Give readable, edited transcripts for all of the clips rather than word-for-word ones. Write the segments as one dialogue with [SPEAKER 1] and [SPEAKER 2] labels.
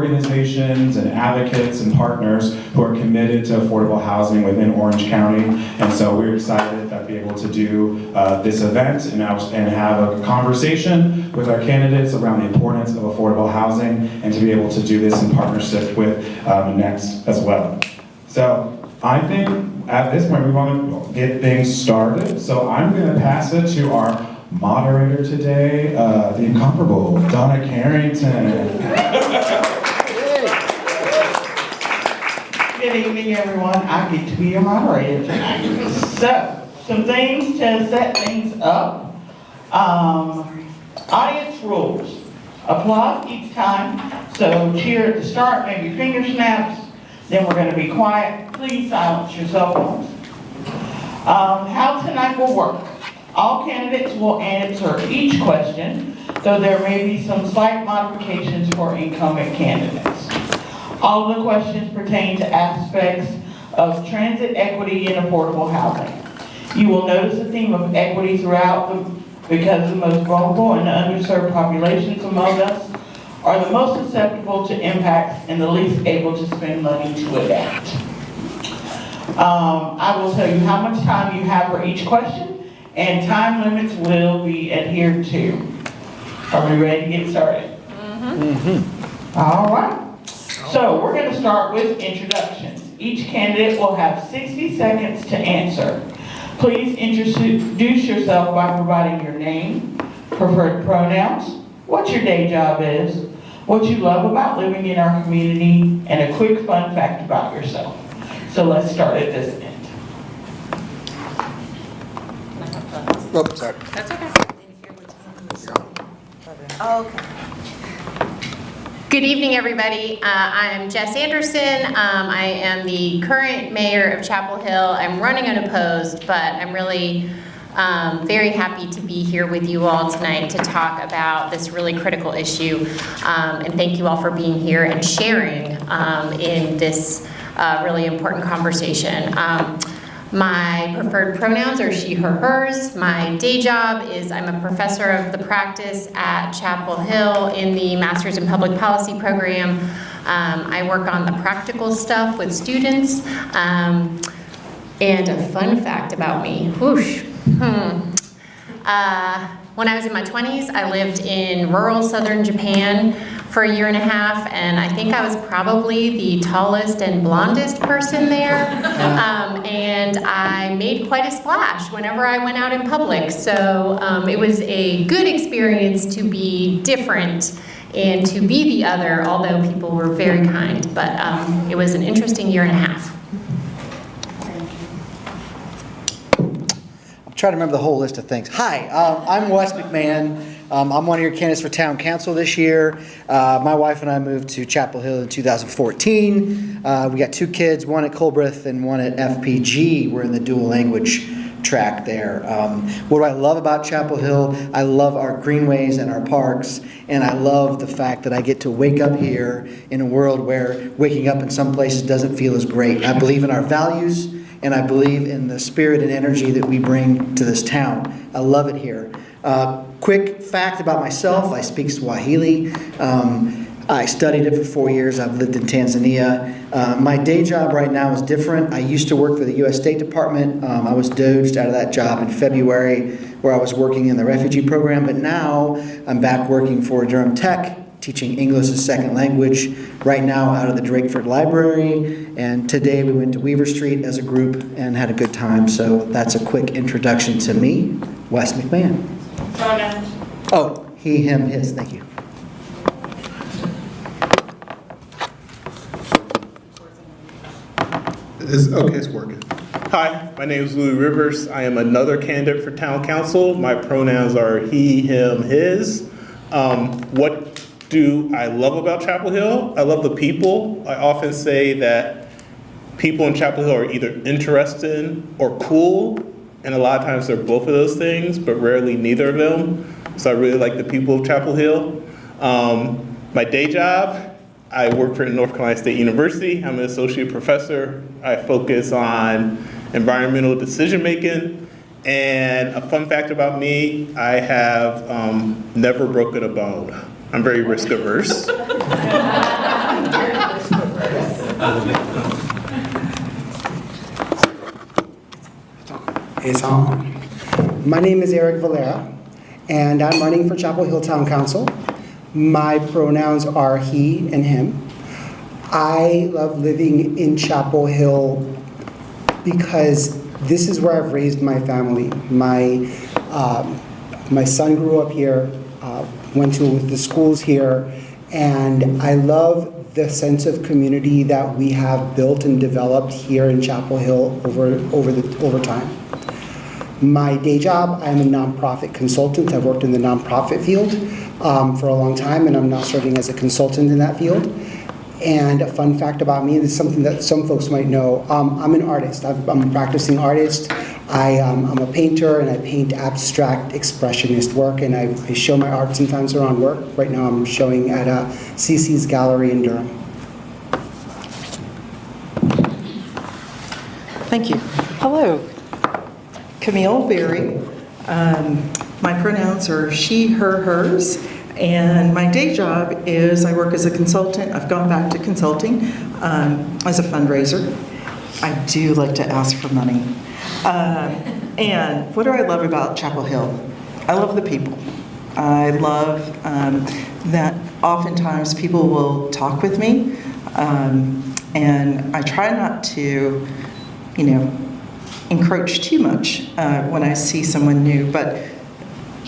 [SPEAKER 1] organizations and advocates and partners who are committed to affordable housing within Orange County. And so we're excited to be able to do this event and have a conversation with our candidates around the importance of affordable housing, and to be able to do this in partnership with Next as well. So I think at this point we want to get things started. So I'm going to pass it to our moderator today, the incomparable Donna Carrington.
[SPEAKER 2] Good evening, everyone. I get to be your moderator tonight. So, some things to set things up. Audience rules. Applause each time. So cheer at the start, maybe finger snaps. Then we're going to be quiet. Please silence your cell phones. How tonight will work. All candidates will answer each question, though there may be some slight modifications for incumbent candidates. All of the questions pertain to aspects of transit equity and affordable housing. You will notice the theme of equity throughout because the most vulnerable and underserved populations among us are the most susceptible to impacts and the least able to spend money to adapt. I will tell you how much time you have for each question, and time limits will be adhered to. Are we ready to get started? Mm-hmm. All right. So we're going to start with introductions. Each candidate will have 60 seconds to answer. Please introduce yourself by providing your name, preferred pronouns, what your day job is, what you love about living in our community, and a quick fun fact about yourself. So let's start at this end.
[SPEAKER 3] Oh, sorry.
[SPEAKER 4] That's okay. Okay. Good evening, everybody. I'm Jess Anderson. I am the current mayor of Chapel Hill. I'm running unopposed, but I'm really very happy to be here with you all tonight to talk about this really critical issue. And thank you all for being here and sharing in this really important conversation. My preferred pronouns are she, her, hers. My day job is I'm a professor of the practice at Chapel Hill in the Masters in Public Policy program. I work on the practical stuff with students. And a fun fact about me, whoosh. When I was in my 20s, I lived in rural southern Japan for a year and a half, and I think I was probably the tallest and blondest person there. And I made quite a splash whenever I went out in public. So it was a good experience to be different and to be the other, although people were very kind. But it was an interesting year and a half.
[SPEAKER 3] Try to remember the whole list of things. Hi, I'm Wes McMahon. I'm one of your candidates for town council this year. My wife and I moved to Chapel Hill in 2014. We got 2 kids, one at Colbreth and one at FPG. We're in the dual language track there. What do I love about Chapel Hill? I love our greenways and our parks, and I love the fact that I get to wake up here in a world where waking up in some places doesn't feel as great. I believe in our values, and I believe in the spirit and energy that we bring to this town. I love it here. Quick fact about myself, I speak Swahili. I studied it for 4 years. I've lived in Tanzania. My day job right now is different. I used to work for the U.S. State Department. I was doged out of that job in February, where I was working in the refugee program, but now I'm back working for Durham Tech, teaching English as a second language, right now out of the Drakeford Library. And today we went to Weaver Street as a group and had a good time. So that's a quick introduction to me, Wes McMahon.
[SPEAKER 2] Pronouns.
[SPEAKER 3] Oh, he, him, his. Thank you.
[SPEAKER 5] It's working. Hi, my name is Louis Rivers. I am another candidate for town council. My pronouns are he, him, his. What do I love about Chapel Hill? I love the people. I often say that people in Chapel Hill are either interested or cool, and a lot of times they're both of those things, but rarely neither of them. So I really like the people of Chapel Hill. My day job, I work for North Carolina State University. I'm an associate professor. I focus on environmental decision making. And a fun fact about me, I have never broken a bone. I'm very risk averse.
[SPEAKER 6] It's on. My name is Eric Valera, and I'm running for Chapel Hill Town Council. My pronouns are he and him. I love living in Chapel Hill because this is where I've raised my family. My son grew up here, went to the schools here, and I love the sense of community that we have built and developed here in Chapel Hill over time. My day job, I'm a nonprofit consultant. I've worked in the nonprofit field for a long time, and I'm now serving as a consultant in that field. And a fun fact about me, this is something that some folks might know. I'm an artist. I'm a practicing artist. I'm a painter, and I paint abstract expressionist work, and I show my art sometimes around work. Right now I'm showing at CC's Gallery in Durham.
[SPEAKER 7] Thank you. Hello. Camille Berry. My pronouns are she, her, hers. And my day job is I work as a consultant. I've gone back to consulting as a fundraiser. I do like to ask for money. And what do I love about Chapel Hill? I love the people. I love that oftentimes people will talk with me. And I try not to, encroach too much when I see someone new, but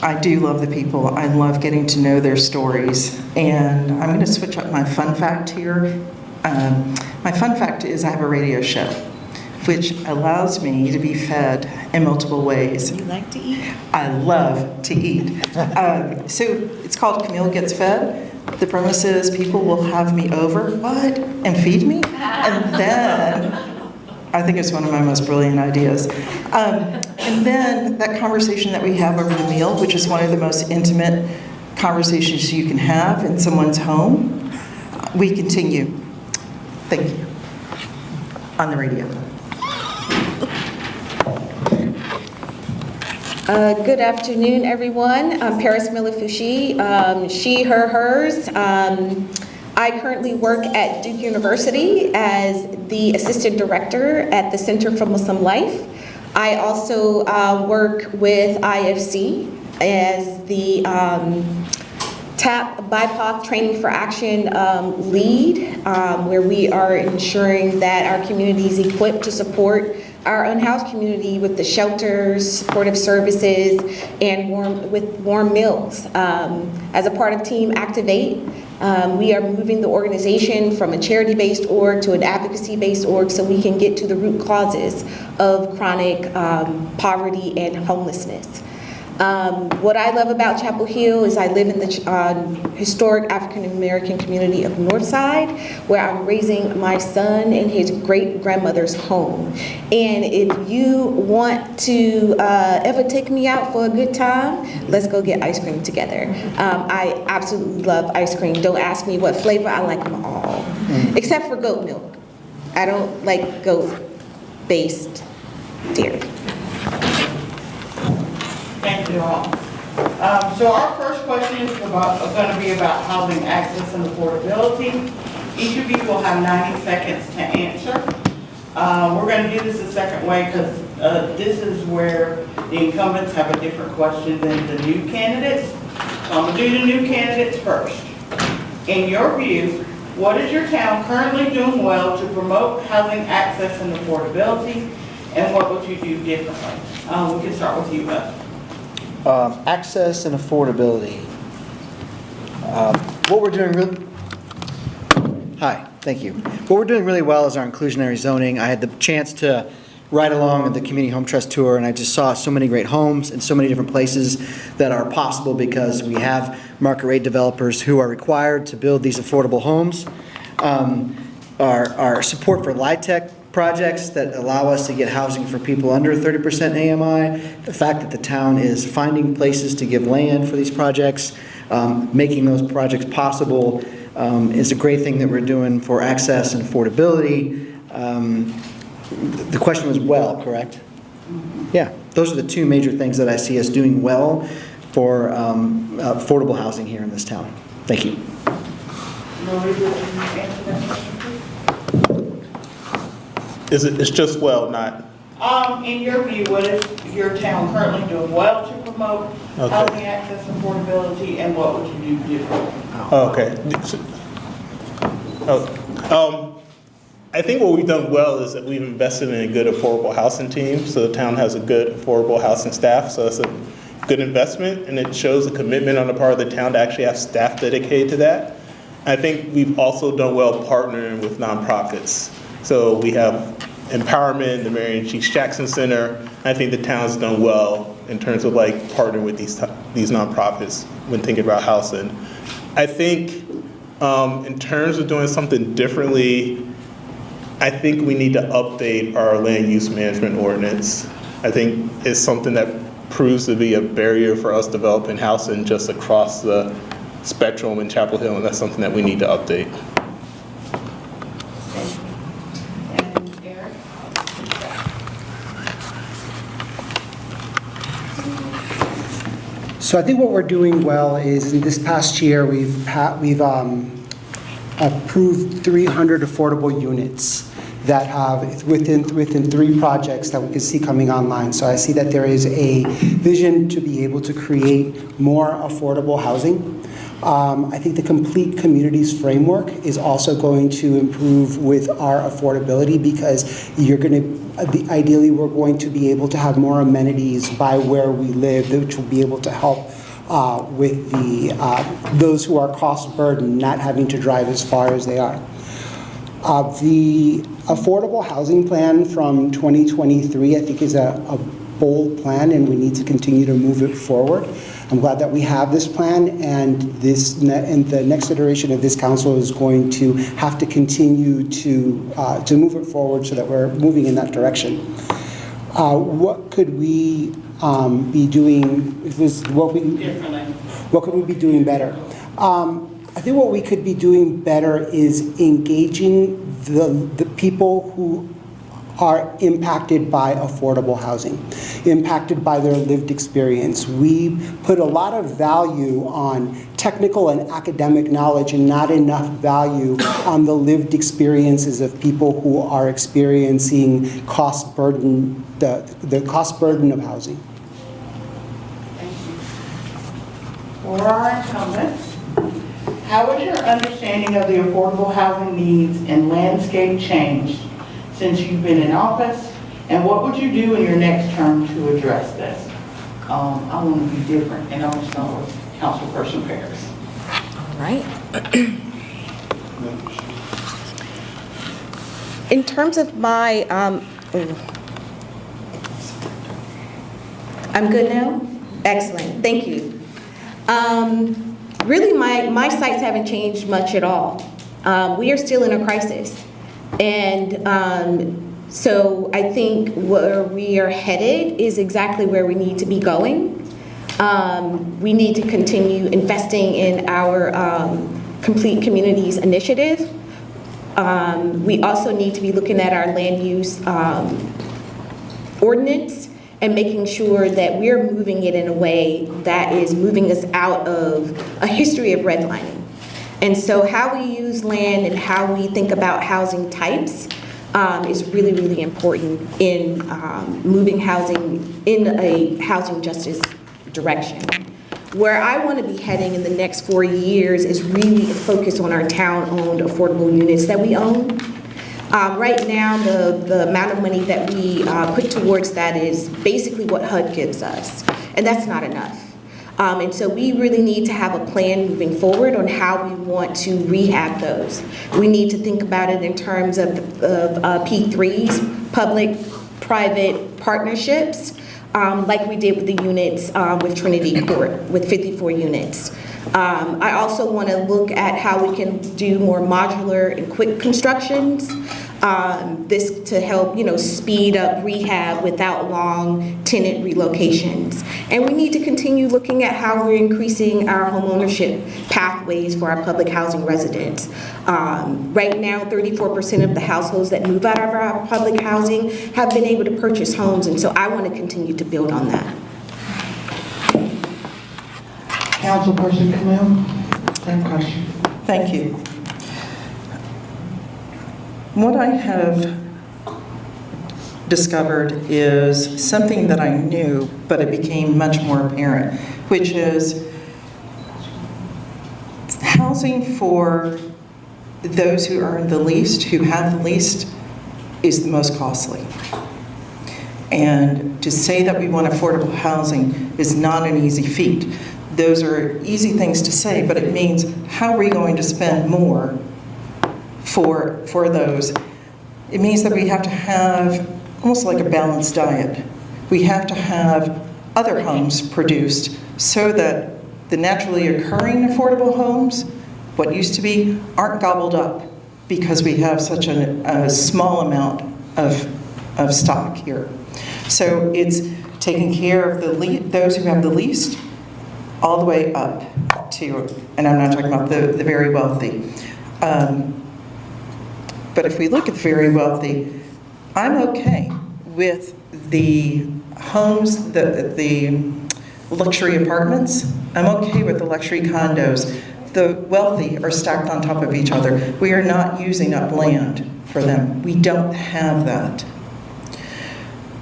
[SPEAKER 7] I do love the people. I love getting to know their stories. And I'm going to switch up my fun fact here. My fun fact is I have a radio show, which allows me to be fed in multiple ways.
[SPEAKER 8] You like to eat?
[SPEAKER 7] I love to eat. So it's called Camille Gets Fed. The premise is people will have me over, and feed me? And then, I think it's one of my most brilliant ideas. And then that conversation that we have over the meal, which is one of the most intimate conversations you can have in someone's home, we continue. Thank you. On the radio.
[SPEAKER 8] Good afternoon, everyone. I'm Paris Miller-Fouché, she, her, hers. I currently work at Duke University as the Assistant Director at the Center for Muslim Life. I also work with IFC as the TAP BIPOC Training for Action lead, where we are ensuring that our community is equipped to support our unhoused community with the shelters, supportive services, and warm meals. As a part of Team Activate, we are moving the organization from a charity-based org to an advocacy-based org so we can get to the root causes of chronic poverty and homelessness. What I love about Chapel Hill is I live in the historic African-American community of Northside, where I'm raising my son in his great-grandmother's home. And if you want to ever take me out for a good time, let's go get ice cream together. I absolutely love ice cream. Don't ask me what flavor, I like them all. Except for goat milk. I don't like goat-based dairy.
[SPEAKER 2] Thank you all. So our first question is going to be about housing access and affordability. Each of you will have 90 seconds to answer. We're going to do this a second way because this is where the incumbents have a different question than the new candidates. So I'm going to do the new candidates first. In your view, what is your town currently doing well to promote housing access and affordability, and what would you do differently? We can start with you, Beth.
[SPEAKER 3] Access and affordability. What we're doing Hi, thank you. What we're doing really well is our inclusionary zoning. I had the chance to ride along at the Community Home Trust Tour, and I just saw so many great homes in so many different places that are possible because we have market rate developers who are required to build these affordable homes. Our support for LIHTC projects that allow us to get housing for people under 30% AMI, the fact that the town is finding places to give land for these projects, making those projects possible is a great thing that we're doing for access and affordability. The question was well, correct? Yeah, those are the two major things that I see us doing well for affordable housing here in this town. Thank you.
[SPEAKER 5] It's just well, not,
[SPEAKER 2] In your view, what is your town currently doing well to promote
[SPEAKER 5] Okay.
[SPEAKER 2] housing access and affordability, and what would you do differently?
[SPEAKER 5] okay. I think what we've done well is that we've invested in a good affordable housing team, so the town has a good affordable housing staff, so it's a good investment, and it shows a commitment on the part of the town to actually have staff dedicated to that. I think we've also done well partnering with nonprofits. So we have Empowerment, the Mary and Cheeks Jackson Center. I think the town's done well in terms of like partnering with these nonprofits when thinking about housing. I think in terms of doing something differently, I think we need to update our land use management ordinance. I think it's something that proves to be a barrier for us developing housing just across the spectrum in Chapel Hill, and that's something that we need to update.
[SPEAKER 2] And Eric?
[SPEAKER 6] So I think what we're doing well is in this past year, we've approved 300 affordable units that have within 3 projects that we can see coming online. So I see that there is a vision to be able to create more affordable housing. I think the Complete Communities framework is also going to improve with our affordability, because ideally we're going to be able to have more amenities by where we live, which will be able to help with those who are cost burdened, not having to drive as far as they are. The affordable housing plan from 2023, I think, is a bold plan, and we need to continue to move it forward. I'm glad that we have this plan, and the next iteration of this council is going to have to continue to move it forward so that we're moving in that direction. What could we be doing? What could we be doing better? I think what we could be doing better is engaging the people who are impacted by affordable housing, impacted by their lived experience. We put a lot of value on technical and academic knowledge and not enough value on the lived experiences of people who are experiencing the cost burden of housing.
[SPEAKER 2] Thank you. For our incumbents, how has your understanding of the affordable housing needs and landscape changed since you've been in office, and what would you do in your next term to address this? I want to be different, and I'm going to start with Councilperson Paris.
[SPEAKER 8] All right. In terms of my, I'm good now? Excellent, thank you. Really, my sights haven't changed much at all. We are still in a crisis. And so I think where we are headed is exactly where we need to be going. We need to continue investing in our Complete Communities initiative. We also need to be looking at our land use ordinance and making sure that we're moving it in a way that is moving us out of a history of redlining. And so how we use land and how we think about housing types is really, really important in moving housing in a housing justice direction. Where I want to be heading in the next 4 years is really a focus on our town-owned affordable units that we own. Right now, the amount of money that we put towards that is basically what HUD gives us, and that's not enough. And so we really need to have a plan moving forward on how we want to rehab those. We need to think about it in terms of P3s, public-private partnerships, like we did with the units with Trinity Court, with 54 units. I also want to look at how we can do more modular and quick constructions. This to help, speed up rehab without long tenant relocations. And we need to continue looking at how we're increasing our homeownership pathways for our public housing residents. Right now, 34% of the households that move out of our public housing have been able to purchase homes, and so I want to continue to build on that.
[SPEAKER 2] Councilperson Camille, same question.
[SPEAKER 7] Thank you. What I have discovered is something that I knew, but it became much more apparent, which is housing for those who earn the least, who have the least, is the most costly. And to say that we want affordable housing is not an easy feat. Those are easy things to say, but it means how are we going to spend more for those? It means that we have to have almost like a balanced diet. We have to have other homes produced so that the naturally occurring affordable homes, what used to be, aren't gobbled up because we have such a small amount of stock here. So it's taking care of those who have the least all the way up to, and I'm not talking about the very wealthy. But if we look at the very wealthy, I'm okay with the homes, the luxury apartments. I'm okay with the luxury condos. The wealthy are stacked on top of each other. We are not using up land for them. We don't have that.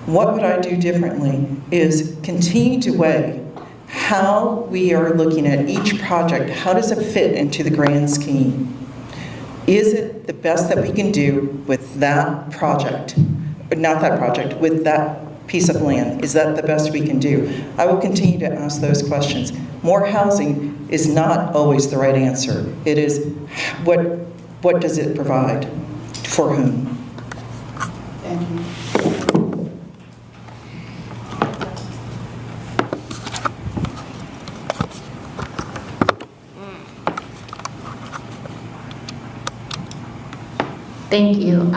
[SPEAKER 7] What would I do differently is continue to weigh how we are looking at each project. How does it fit into the grand scheme? Is it the best that we can do with that project? Not that project, with that piece of land. Is that the best we can do? I will continue to ask those questions. More housing is not always the right answer. It is what does it provide for whom?
[SPEAKER 2] Thank you.
[SPEAKER 4] Thank you.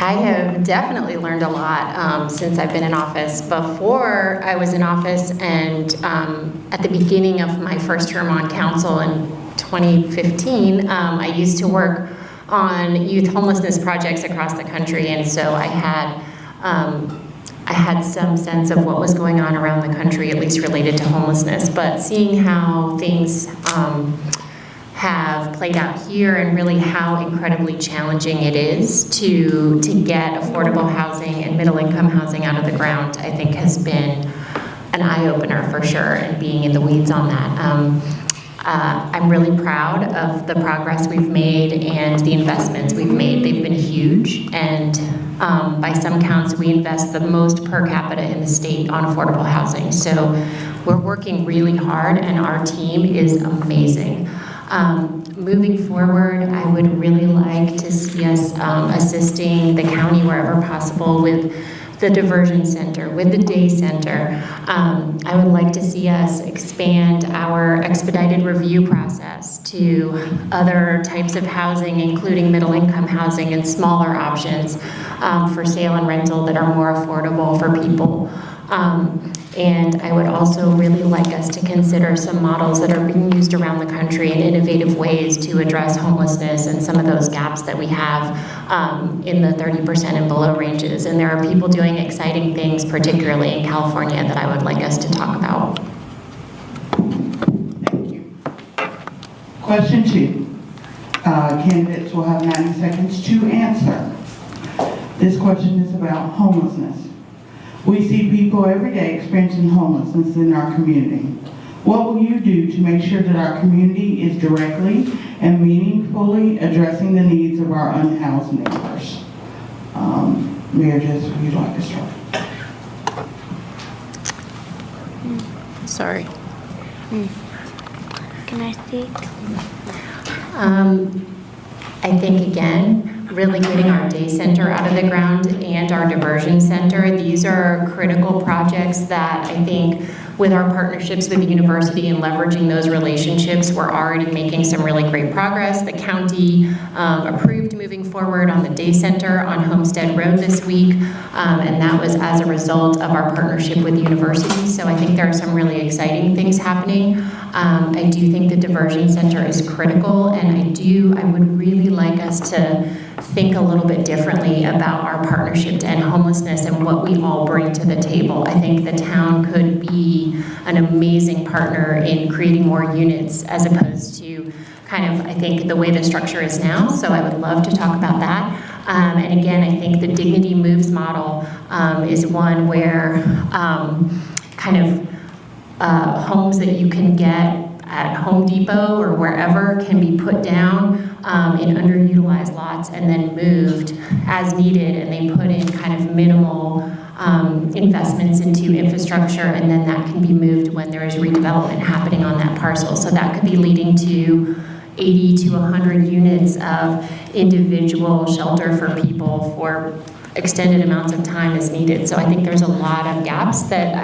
[SPEAKER 4] I have definitely learned a lot since I've been in office. Before I was in office and at the beginning of my first term on council in 2015, I used to work on youth homelessness projects across the country, and so I had some sense of what was going on around the country, at least related to homelessness. But seeing how things have played out here and really how incredibly challenging it is to get affordable housing and middle-income housing out of the ground, I think has been an eye-opener for sure, and being in the weeds on that. I'm really proud of the progress we've made and the investments we've made. They've been huge, and by some counts, we invest the most per capita in the state on affordable housing. So we're working really hard, and our team is amazing. Moving forward, I would really like to see us assisting the county wherever possible with the diversion center, with the day center. I would like to see us expand our expedited review process to other types of housing, including middle-income housing and smaller options for sale and rental that are more affordable for people. And I would also really like us to consider some models that are being used around the country in innovative ways to address homelessness and some of those gaps that we have in the 30% and below ranges. And there are people doing exciting things, particularly in California, that I would like us to talk about.
[SPEAKER 2] Thank you. Question 2. Candidates will have 90 seconds to answer. This question is about homelessness. We see people every day experiencing homelessness in our community. What will you do to make sure that our community is directly and meaningfully addressing the needs of our unhoused neighbors? Mayor Jess, would you like to start?
[SPEAKER 9] Sorry. Can I speak?
[SPEAKER 4] I think, again, really getting our day center out of the ground and our diversion center. These are critical projects that I think with our partnerships with the university and leveraging those relationships, we're already making some really great progress. The county approved moving forward on the day center on Homestead Road this week, and that was as a result of our partnership with the university. So I think there are some really exciting things happening. I do think the diversion center is critical, and I would really like us to think a little bit differently about our partnership to end homelessness and what we all bring to the table. I think the town could be an amazing partner in creating more units as opposed to kind of, I think, the way the structure is now. So I would love to talk about that. And again, I think the Dignity Moves model is one where kind of homes that you can get at Home Depot or wherever can be put down in underutilized lots and then moved as needed, and they put in kind of minimal investments into infrastructure, and then that can be moved when there is redevelopment happening on that parcel. So that could be leading to 80 to 100 units of individual shelter for people for extended amounts of time as needed. So I think there's a lot of gaps that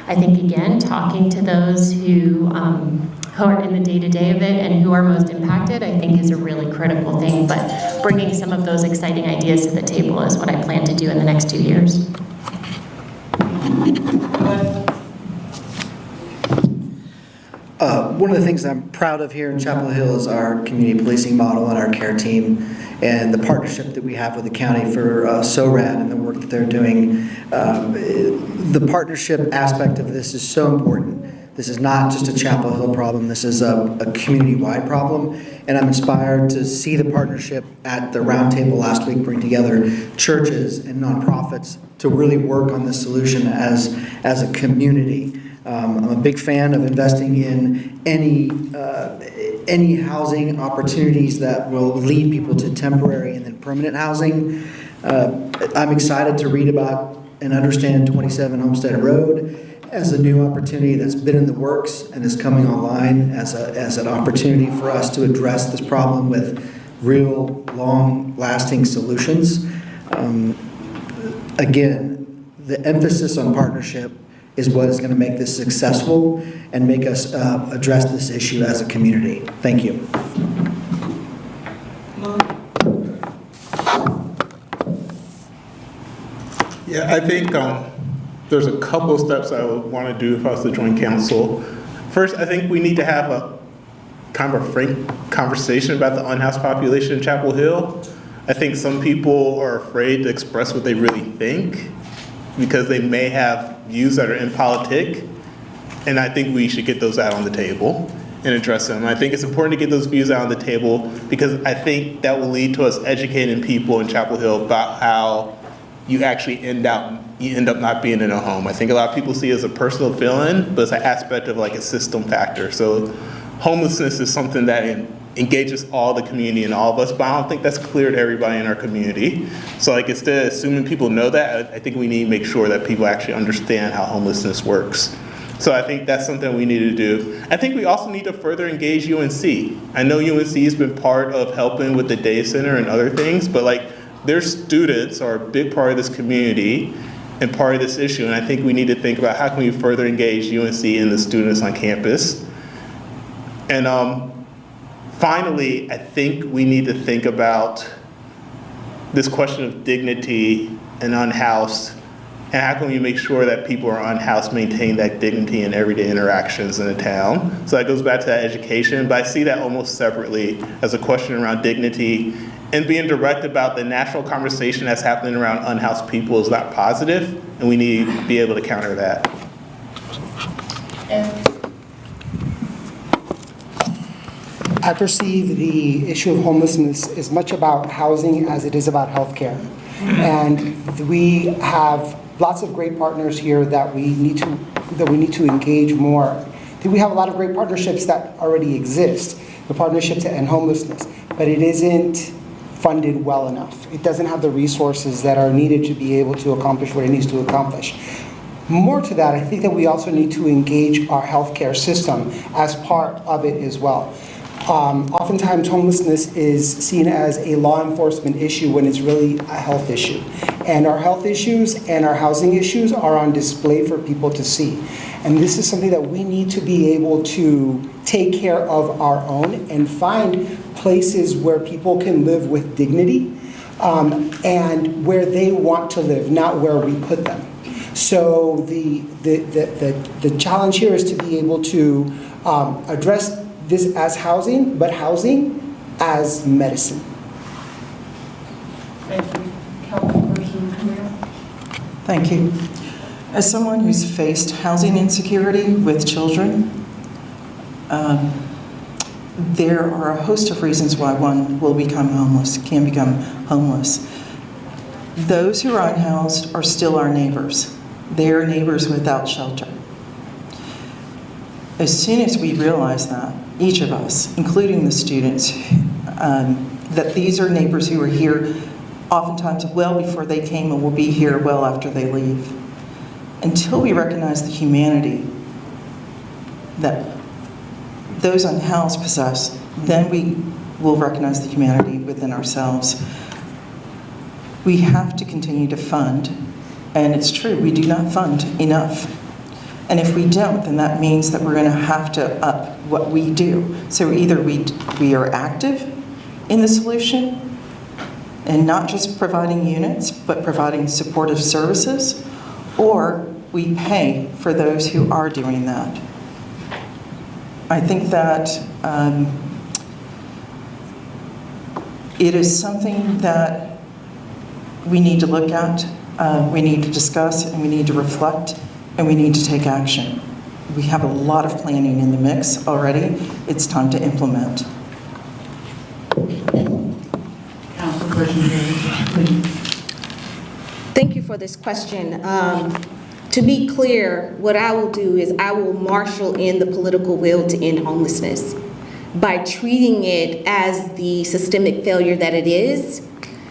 [SPEAKER 4] I think, again, talking to those who are in the day-to-day of it and who are most impacted, I think is a really critical thing. But bringing some of those exciting ideas to the table is what I plan to do in the next 2 years.
[SPEAKER 3] One of the things I'm proud of here in Chapel Hill is our community policing model and our care team and the partnership that we have with the county for SORAD and the work that they're doing. The partnership aspect of this is so important. This is not just a Chapel Hill problem. This is a community-wide problem. And I'm inspired to see the partnership at the roundtable last week bring together churches and nonprofits to really work on this solution as a community. I'm a big fan of investing in any housing opportunities that will lead people to temporary and then permanent housing. I'm excited to read about and understand 27 Homestead Road as a new opportunity that's been in the works and is coming online as an opportunity for us to address this problem with real long-lasting solutions. Again, the emphasis on partnership is what is going to make this successful and make us address this issue as a community. Thank you.
[SPEAKER 5] Yeah, I think there's a couple of steps I would want to do if I was to join council. First, I think we need to have a kind of a frank conversation about the unhoused population in Chapel Hill. I think some people are afraid to express what they really think because they may have views that are impolitic, and I think we should get those out on the table and address them. I think it's important to get those views out on the table because I think that will lead to us educating people in Chapel Hill about how you actually end up not being in a home. I think a lot of people see it as a personal feeling, but it's an aspect of like a system factor. So homelessness is something that engages all the community and all of us, but I don't think that's clear to everybody in our community. So like instead of assuming people know that, I think we need to make sure that people actually understand how homelessness works. So I think that's something we need to do. I think we also need to further engage UNC. I know UNC has been part of helping with the day center and other things, but like their students are a big part of this community and part of this issue, and I think we need to think about how can we further engage UNC and the students on campus. And finally, I think we need to think about this question of dignity and unhoused, and how can we make sure that people who are unhoused maintain that dignity in everyday interactions in the town. So that goes back to that education, but I see that almost separately as a question around dignity and being direct about the national conversation that's happening around unhoused people is not positive, and we need to be able to counter that.
[SPEAKER 6] I perceive the issue of homelessness is much about housing as it is about healthcare. And we have lots of great partners here that we need to engage more. I think we have a lot of great partnerships that already exist, the partnership to end homelessness, but it isn't funded well enough. It doesn't have the resources that are needed to be able to accomplish what it needs to accomplish. More to that, I think that we also need to engage our healthcare system as part of it as well. Oftentimes homelessness is seen as a law enforcement issue when it's really a health issue. And our health issues and our housing issues are on display for people to see. And this is something that we need to be able to take care of our own and find places where people can live with dignity and where they want to live, not where we put them. So the challenge here is to be able to address this as housing, but housing as medicine.
[SPEAKER 2] Thank you. Councilperson Camille.
[SPEAKER 7] Thank you. As someone who's faced housing insecurity with children, there are a host of reasons why one will become homeless, can become homeless. Those who are unhoused are still our neighbors. They are neighbors without shelter. As soon as we realize that, each of us, including the students, that these are neighbors who are here oftentimes well before they came and will be here well after they leave. Until we recognize the humanity that those unhoused possess, then we will recognize the humanity within ourselves. We have to continue to fund, and it's true, we do not fund enough. And if we don't, then that means that we're going to have to up what we do. So either we are active in the solution, and not just providing units, but providing supportive services, or we pay for those who are doing that. I think that it is something that we need to look at, we need to discuss, and we need to reflect, and we need to take action. We have a lot of planning in the mix already. It's time to implement.
[SPEAKER 2] Councilperson Davis, please.
[SPEAKER 8] Thank you for this question. To be clear, what I will do is I will marshal in the political will to end homelessness by treating it as the systemic failure that it is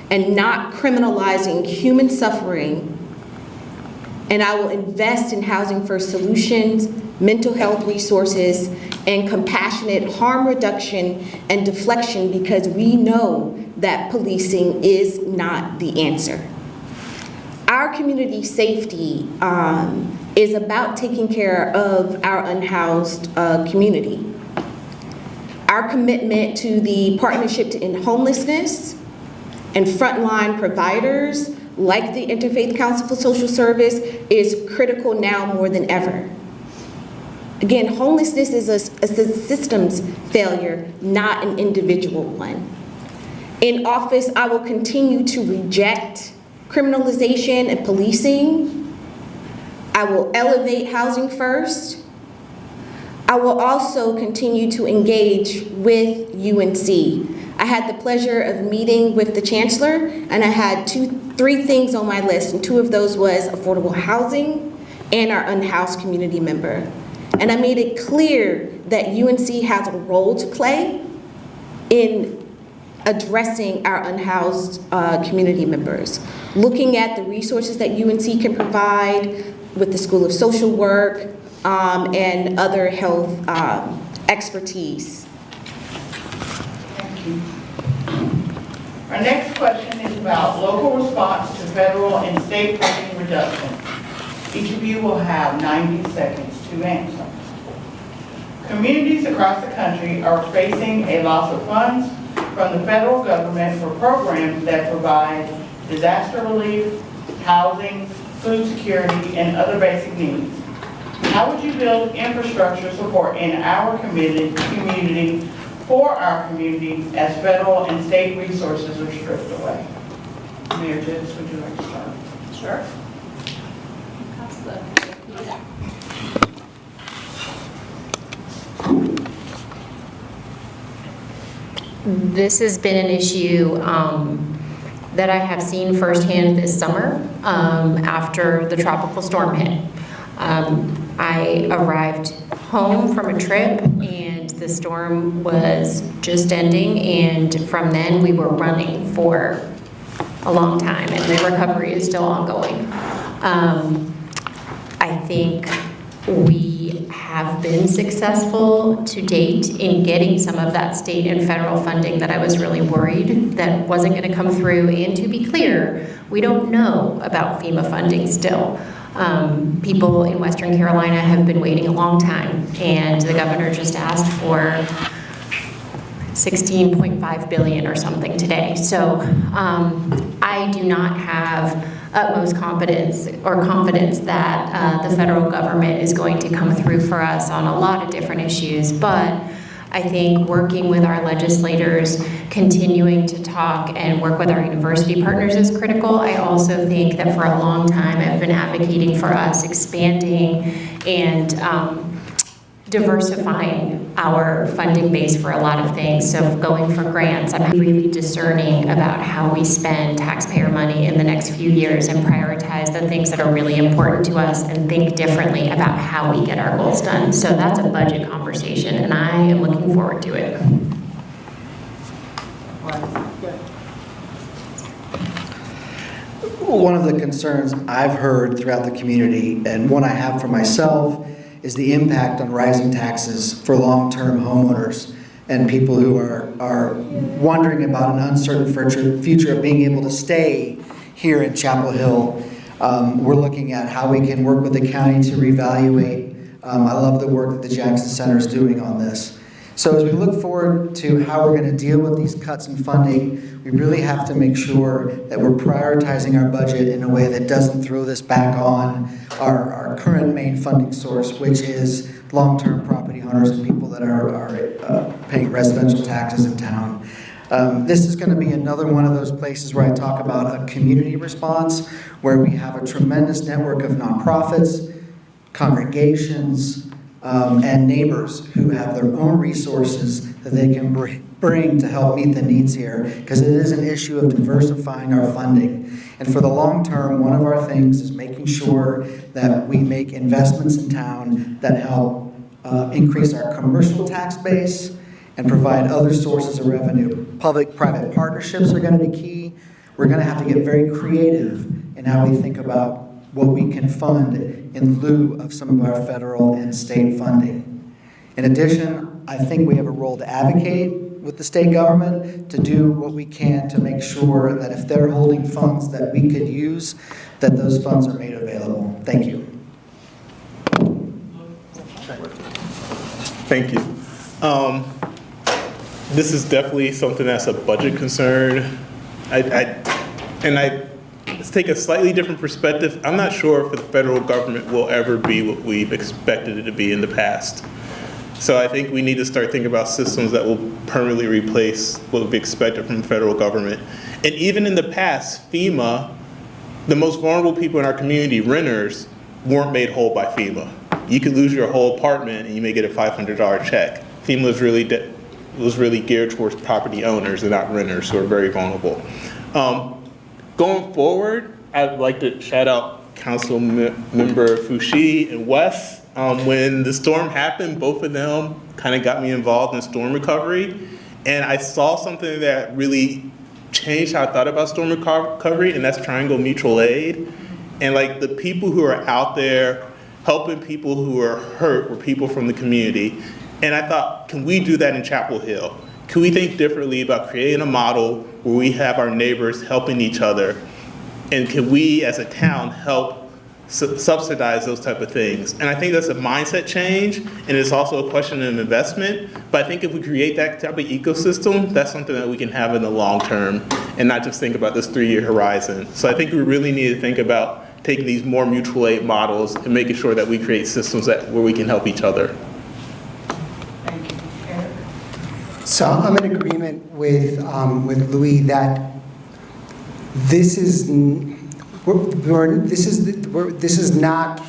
[SPEAKER 8] and not criminalizing human suffering. And I will invest in housing first solutions, mental health resources, and compassionate harm reduction and deflection, because we know that policing is not the answer. Our community safety is about taking care of our unhoused community. Our commitment to the Partnership to End Homelessness and frontline providers like the Interfaith Council for Social Service is critical now more than ever. Again, homelessness is a systems failure, not an individual one. In office, I will continue to reject criminalization and policing. I will elevate housing first. I will also continue to engage with UNC. I had the pleasure of meeting with the chancellor, and I had three things on my list, and two of those was affordable housing and our unhoused community member. And I made it clear that UNC has a role to play in addressing our unhoused community members, looking at the resources that UNC can provide with the School of Social Work and other health expertise.
[SPEAKER 2] Thank you. Our next question is about local response to federal and state funding reduction. Each of you will have 90 seconds to answer. Communities across the country are facing a loss of funds from the federal government for programs that provide disaster relief, housing, food security, and other basic needs. How would you build infrastructure support in our community for our community as federal and state resources are stripped away? Mayor Judis, would you like to start?
[SPEAKER 4] Sure. This has been an issue that I have seen firsthand this summer after the tropical storm hit. I arrived home from a trip and the storm was just ending, and from then we were running for a long time, and the recovery is still ongoing. I think we have been successful to date in getting some of that state and federal funding that I was really worried that wasn't going to come through. And to be clear, we don't know about FEMA funding still. People in Western Carolina have been waiting a long time, and the governor just asked for $16.5 billion or something today. So I do not have utmost confidence that the federal government is going to come through for us on a lot of different issues, but I think working with our legislators, continuing to talk and work with our university partners is critical. I also think that for a long time I've been advocating for us expanding and diversifying our funding base for a lot of things. So going for grants, I'm really discerning about how we spend taxpayer money in the next few years and prioritize the things that are really important to us and think differently about how we get our goals done. So that's a budget conversation, and I am looking forward to it.
[SPEAKER 3] One of the concerns I've heard throughout the community, and one I have for myself, is the impact on rising taxes for long-term homeowners and people who are wondering about an uncertain future of being able to stay here in Chapel Hill. We're looking at how we can work with the county to reevaluate. I love the work that the Jackson Center is doing on this. So as we look forward to how we're going to deal with these cuts in funding, we really have to make sure that we're prioritizing our budget in a way that doesn't throw this back on our current main funding source, which is long-term property owners and people that are paying residential taxes in town. This is going to be another one of those places where I talk about a community response, where we have a tremendous network of nonprofits, congregations, and neighbors who have their own resources that they can bring to help meet the needs here, because it is an issue of diversifying our funding. And for the long term, one of our things is making sure that we make investments in town that help increase our commercial tax base and provide other sources of revenue. Public-private partnerships are going to be key. We're going to have to get very creative in how we think about what we can fund in lieu of some of our federal and state funding. In addition, I think we have a role to advocate with the state government to do what we can to make sure that if they're holding funds that we could use, that those funds are made available. Thank you.
[SPEAKER 5] Thank you. This is definitely something that's a budget concern. Let's take a slightly different perspective. I'm not sure if the federal government will ever be what we've expected it to be in the past. So I think we need to start thinking about systems that will permanently replace what we expected from the federal government. And even in the past, FEMA, the most vulnerable people in our community, renters, weren't made whole by FEMA. You could lose your whole apartment and you may get a $500 check. FEMA was really geared towards property owners and not renters who are very vulnerable. Going forward, I'd like to shout out Council Member Foushee and Wes. When the storm happened, both of them kind of got me involved in storm recovery. And I saw something that really changed how I thought about storm recovery, and that's triangle mutual aid. And like the people who are out there helping people who are hurt were people from the community. And I thought, can we do that in Chapel Hill? Can we think differently about creating a model where we have our neighbors helping each other? And can we as a town help subsidize those type of things? And I think that's a mindset change, and it's also a question of investment. But I think if we create that type of ecosystem, that's something that we can have in the long term and not just think about this 3-year horizon. So I think we really need to think about taking these more mutual aid models and making sure that we create systems where we can help each other.
[SPEAKER 2] Thank you. Eric?
[SPEAKER 6] So I'm in agreement with Louis that this is not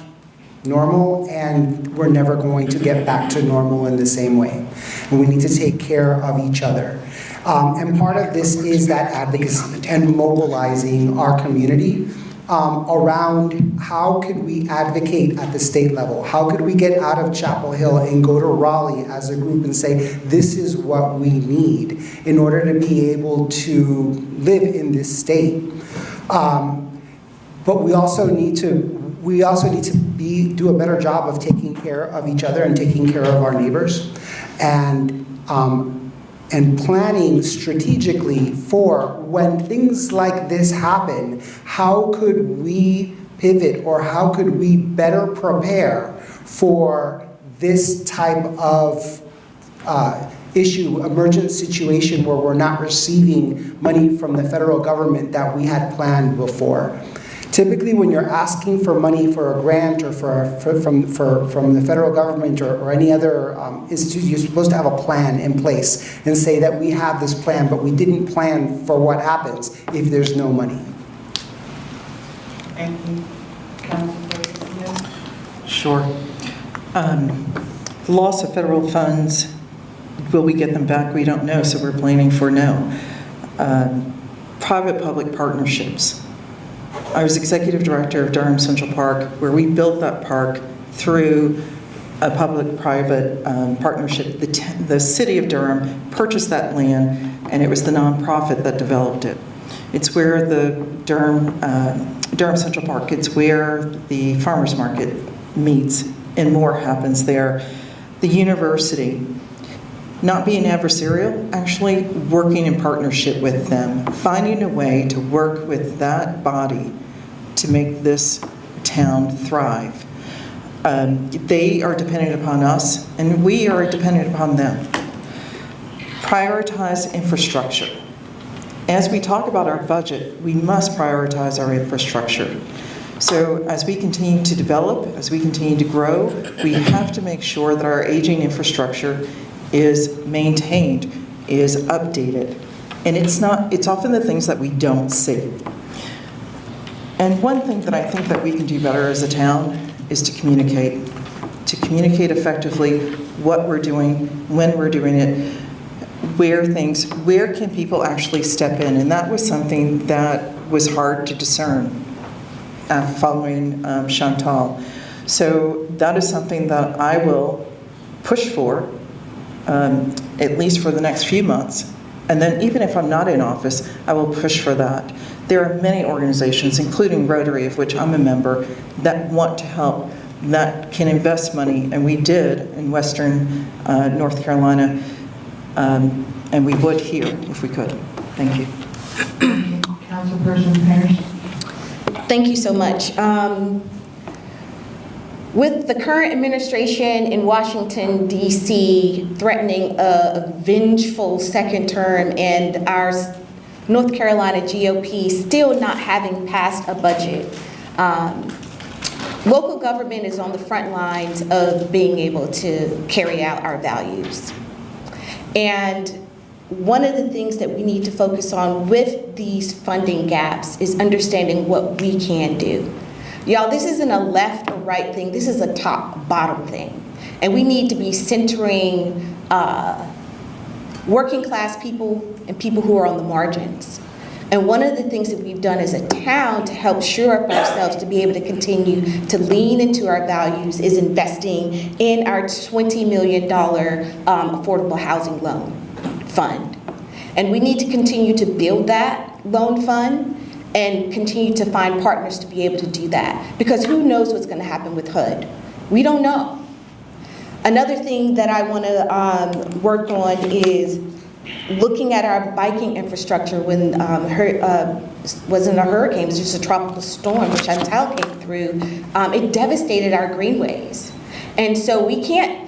[SPEAKER 6] normal, and we're never going to get back to normal in the same way. And we need to take care of each other. And part of this is that advocacy and mobilizing our community around how could we advocate at the state level? How could we get out of Chapel Hill and go to Raleigh as a group and say, this is what we need in order to be able to live in this state? But we also need to do a better job of taking care of each other and taking care of our neighbors, and planning strategically for when things like this happen. How could we pivot, or how could we better prepare for this type of emergent situation where we're not receiving money from the federal government that we had planned before? Typically, when you're asking for money for a grant or from the federal government or any other institute, you're supposed to have a plan in place and say that we have this plan, but we didn't plan for what happens if there's no money.
[SPEAKER 2] Thank you. Councilor Smith?
[SPEAKER 7] Sure. The loss of federal funds, will we get them back? We don't know, so we're planning for no. Private-public partnerships. I was executive director of Durham Central Park, where we built that park through a public-private partnership. The city of Durham purchased that land, and it was the nonprofit that developed it. It's where the Durham Central Park, it's where the farmers market meets, and more happens there. The university, not being adversarial, actually working in partnership with them, finding a way to work with that body to make this town thrive. They are dependent upon us, and we are dependent upon them. Prioritize infrastructure. As we talk about our budget, we must prioritize our infrastructure. So as we continue to develop, as we continue to grow, we have to make sure that our aging infrastructure is maintained, is updated. And it's often the things that we don't see. And one thing that I think that we can do better as a town is to communicate effectively what we're doing, when we're doing it, where can people actually step in? And that was something that was hard to discern following Chantal. So that is something that I will push for, at least for the next few months. And then even if I'm not in office, I will push for that. There are many organizations, including Rotary, of which I'm a member, that want to help, that can invest money, and we did in Western North Carolina, and we would here if we could. Thank you.
[SPEAKER 2] Councilperson Parrish.
[SPEAKER 8] Thank you so much. With the current administration in Washington, D.C. threatening a vengeful second term and our North Carolina GOP still not having passed a budget, local government is on the front lines of being able to carry out our values. And one of the things that we need to focus on with these funding gaps is understanding what we can do. Y'all, this isn't a left or right thing, this is a top-bottom thing. And we need to be centering working class people and people who are on the margins. And one of the things that we've done as a town to help shore up ourselves to be able to continue to lean into our values is investing in our $20 million affordable housing loan fund. And we need to continue to build that loan fund and continue to find partners to be able to do that. Because who knows what's going to happen with HUD? We don't know. Another thing that I want to work on is looking at our biking infrastructure when wasn't a hurricane, it was just a tropical storm, which Chantal came through. It devastated our greenways. And so we can't,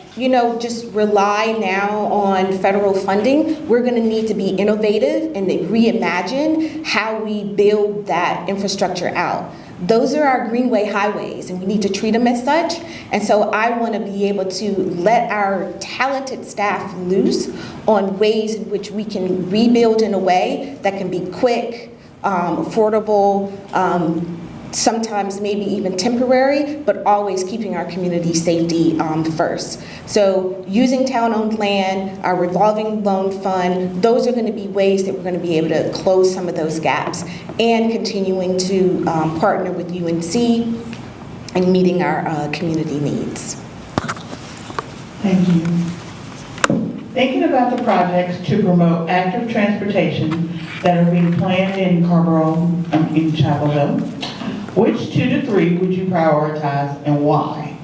[SPEAKER 8] just rely now on federal funding. We're going to need to be innovative and reimagine how we build that infrastructure out. Those are our greenway highways, and we need to treat them as such. And so I want to be able to let our talented staff loose on ways in which we can rebuild in a way that can be quick, affordable, sometimes maybe even temporary, but always keeping our community safety first. So using town-owned land, our revolving loan fund, those are going to be ways that we're going to be able to close some of those gaps, and continuing to partner with UNC and meeting our community needs.
[SPEAKER 2] Thank you. Thinking about the projects to promote active transportation that are being planned in in Chapel Hill, which 2 to 3 would you prioritize and why?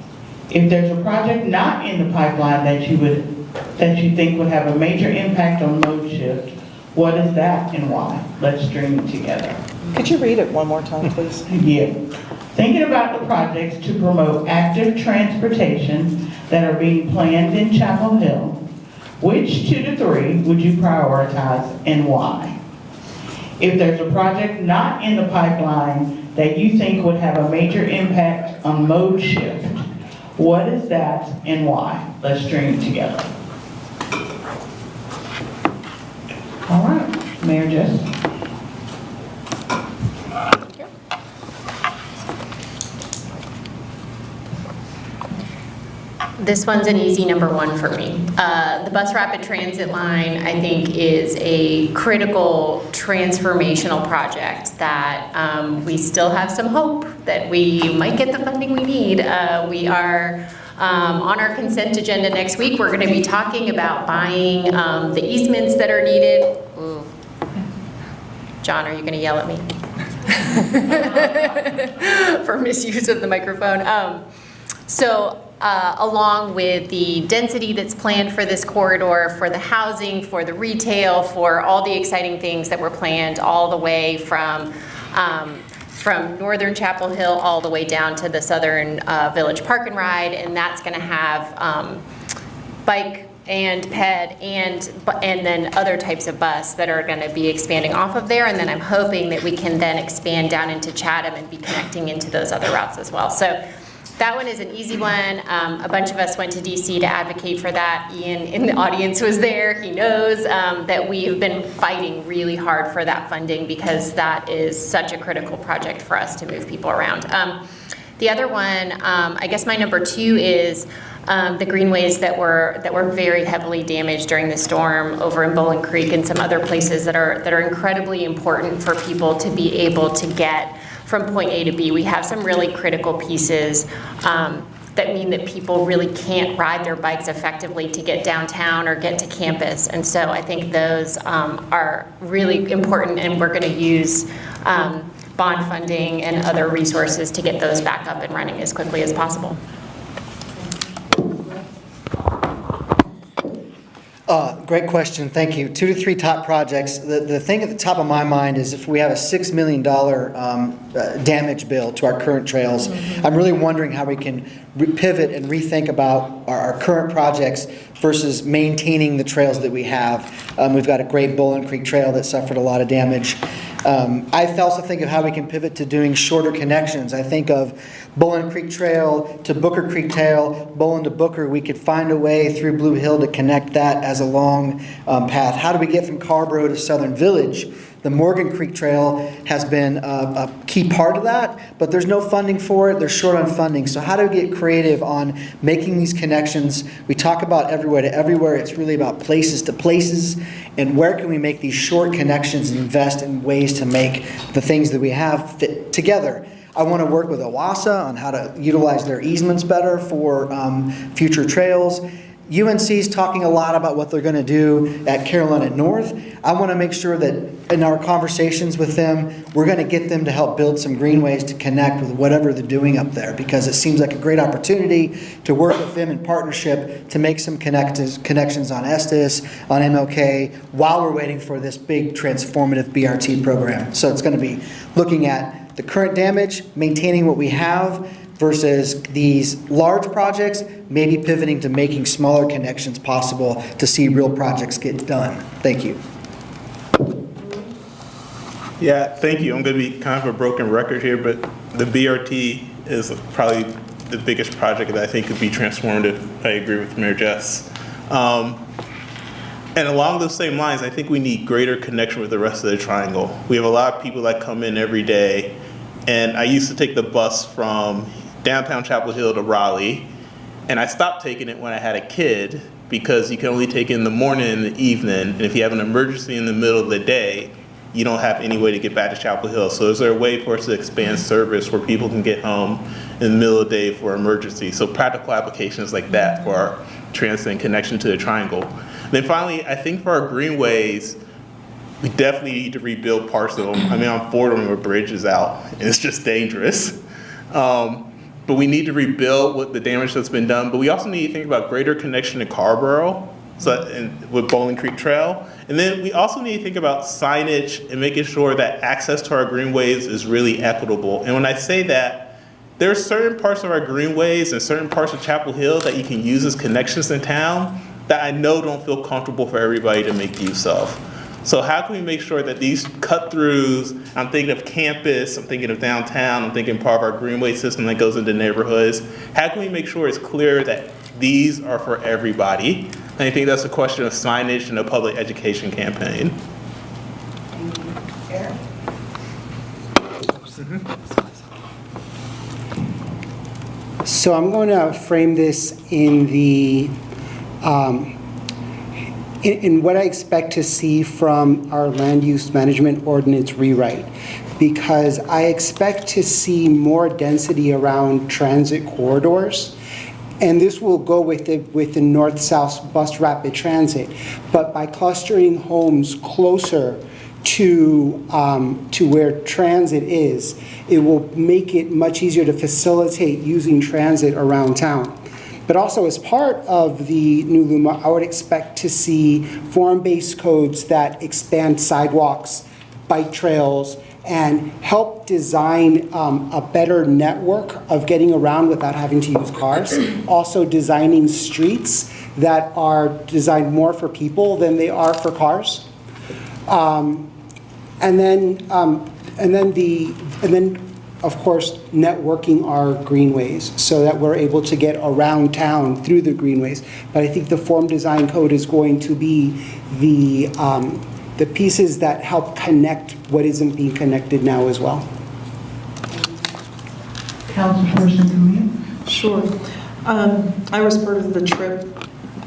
[SPEAKER 2] If there's a project not in the pipeline that you think would have a major impact on load shift, what is that and why? Let's dream it together.
[SPEAKER 7] Could you read it one more time, please?
[SPEAKER 2] Yeah. Thinking about the projects to promote active transportation that are being planned in Chapel Hill, which 2 to 3 would you prioritize and why? If there's a project not in the pipeline that you think would have a major impact on mode shift, what is that and why? Let's dream it together. All right, Mayor Jess.
[SPEAKER 4] This one's an easy number one for me. The bus rapid transit line, I think, is a critical transformational project that we still have some hope that we might get the funding we need. We are on our consent agenda next week. We're going to be talking about buying the easements that are needed. Ooh. John, are you going to yell at me for misuse of the microphone? Along with the density that's planned for this corridor, for the housing, for the retail, for all the exciting things that were planned all the way from northern Chapel Hill all the way down to the southern Village Park and Ride, and that's going to have bike and ped and then other types of bus that are going to be expanding off of there, and then I'm hoping that we can then expand down into Chatham and be connecting into those other routes as well. So that one is an easy one. A bunch of us went to DC to advocate for that. Ian in the audience was there. He knows that we have been fighting really hard for that funding because that is such a critical project for us to move people around. The other one, I guess my number two is the greenways that were very heavily damaged during the storm over in Bowling Creek and some other places that are incredibly important for people to be able to get from point A to B. We have some really critical pieces that mean that people really can't ride their bikes effectively to get downtown or get to campus. And so I think those are really important, and we're going to use bond funding and other resources to get those back up and running as quickly as possible.
[SPEAKER 3] Great question, thank you. 2 to 3 top projects. The thing at the top of my mind is if we have a $6 million damage bill to our current trails, I'm really wondering how we can pivot and rethink about our current projects versus maintaining the trails that we have. We've got a great Bowling Creek trail that suffered a lot of damage. I also think of how we can pivot to doing shorter connections. I think of Bowling Creek Trail to Booker Creek Trail, Bowling to Booker. We could find a way through Blue Hill to connect that as a long path. How do we get from Carborough to Southern Village? The Morgan Creek Trail has been a key part of that, but there's no funding for it. They're short on funding. So how do we get creative on making these connections? We talk about everywhere to everywhere. It's really about places to places. And where can we make these short connections and invest in ways to make the things that we have fit together? I want to work with OCAHC on how to utilize their easements better for future trails. UNC's talking a lot about what they're going to do at Carolina North. I want to make sure that in our conversations with them, we're going to get them to help build some greenways to connect with whatever they're doing up there, because it seems like a great opportunity to work with them in partnership to make some connections on Estes, on MLK, while we're waiting for this big transformative BRT program. So it's going to be looking at the current damage, maintaining what we have, versus these large projects, maybe pivoting to making smaller connections possible to see real projects get done. Thank you.
[SPEAKER 5] Yeah, thank you. I'm going to be kind of a broken record here, but the BRT is probably the biggest project that I think could be transformative. I agree with Mayor Jess. And along those same lines, I think we need greater connection with the rest of the triangle. We have a lot of people that come in every day, and I used to take the bus from downtown Chapel Hill to Raleigh, and I stopped taking it when I had a kid because you can only take it in the morning and the evening, and if you have an emergency in the middle of the day, you don't have any way to get back to Chapel Hill. So is there a way for us to expand service where people can get home in the middle of the day for emergency? So practical applications like that for our transit and connection to the triangle. Then finally, I think for our greenways, we definitely need to rebuild parts of them. I mean, on Fordham, a bridge is out, and it's just dangerous. But we need to rebuild what the damage that's been done. But we also need to think about greater connection to Carborough, and with Bowling Creek Trail. And then we also need to think about signage and making sure that access to our greenways is really equitable. And when I say that, there are certain parts of our greenways and certain parts of Chapel Hill that you can use as connections in town that I know don't feel comfortable for everybody to make use of. So how can we make sure that these cut-throughs, I'm thinking of campus, I'm thinking of downtown, I'm thinking part of our greenway system that goes into neighborhoods, how can we make sure it's clear that these are for everybody? And I think that's a question of signage and a public education campaign.
[SPEAKER 2] Eric?
[SPEAKER 6] So I'm going to frame this in what I expect to see from our land use management ordinance rewrite, because I expect to see more density around transit corridors. And this will go with the north-south bus rapid transit, but by clustering homes closer to where transit is, it will make it much easier to facilitate using transit around town. But also, as part of the new LUMA, I would expect to see form-based codes that expand sidewalks, bike trails, and help design a better network of getting around without having to use cars. Also designing streets that are designed more for people than they are for cars. And then, of course, networking our greenways so that we're able to get around town through the greenways. But I think the form design code is going to be the pieces that help connect what isn't being connected now as well.
[SPEAKER 2] Councilperson Camille?
[SPEAKER 7] Sure. I was part of the trip,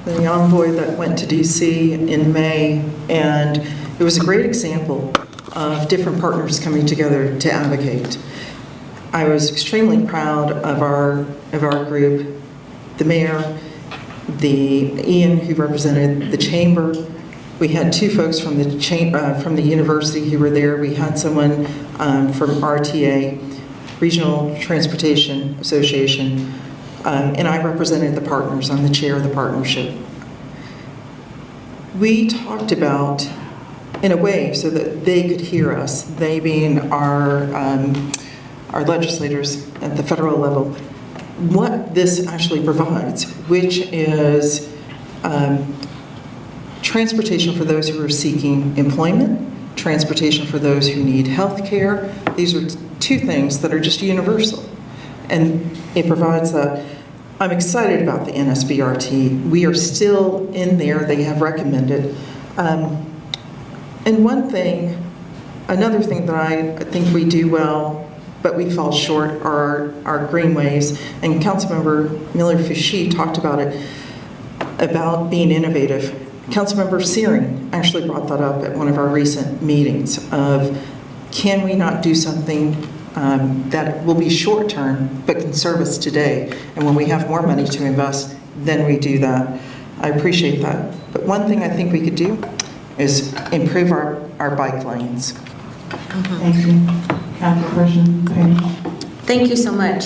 [SPEAKER 7] the envoy that went to DC in May, and it was a great example of different partners coming together to advocate. I was extremely proud of our group, the mayor, Ian, who represented the chamber. We had two folks from the university who were there. We had someone from RTA, Regional Transportation Association, and I represented the partners. I'm the chair of the partnership. We talked about, in a way, so that they could hear us, they being our legislators at the federal level, what this actually provides, which is transportation for those who are seeking employment, transportation for those who need health care. These are two things that are just universal. And it provides that. I'm excited about the NSBRT. We are still in there. They have recommended. And another thing that I think we do well, but we fall short, are our greenways. And Councilmember Miller-Fushi talked about it, about being innovative. Councilmember Searing actually brought that up at one of our recent meetings of, can we not do something that will be short-term but can serve us today? And when we have more money to invest, then we do that. I appreciate that. But one thing I think we could do is improve our bike lanes.
[SPEAKER 2] Thank you. Councilperson Penny?
[SPEAKER 8] Thank you so much.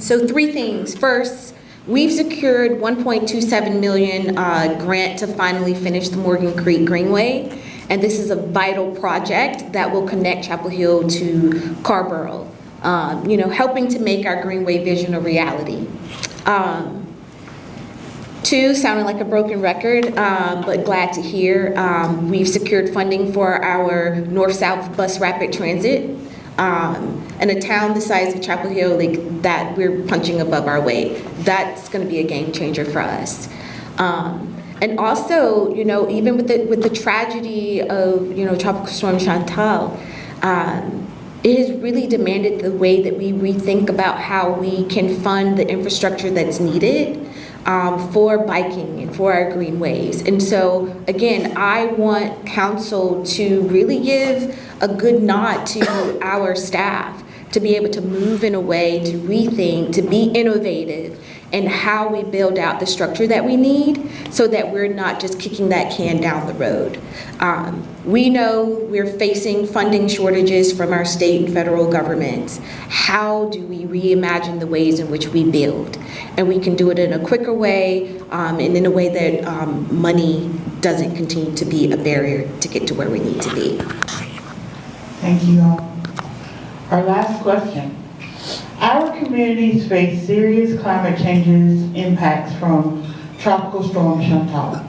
[SPEAKER 8] So 3 things. First, we've secured $1.27 million grant to finally finish the Morgan Creek Greenway, and this is a vital project that will connect Chapel Hill to Carborough, helping to make our Greenway vision a reality. 2, sounding like a broken record, but glad to hear, we've secured funding for our north-south bus rapid transit. In a town the size of Chapel Hill, that we're punching above our weight. That's going to be a game changer for us. And also, even with the tragedy of, Tropical Storm Chantal, it has really demanded the way that we rethink about how we can fund the infrastructure that's needed for biking and for our greenways. And so, again, I want council to really give a good nod to our staff to be able to move in a way to rethink, to be innovative in how we build out the structure that we need so that we're not just kicking that can down the road. We know we're facing funding shortages from our state and federal governments. How do we reimagine the ways in which we build? And we can do it in a quicker way and in a way that money doesn't continue to be a barrier to get to where we need to be.
[SPEAKER 2] Thank you all. Our last question. Our communities face serious climate changes impacts from Tropical Storm Chantal.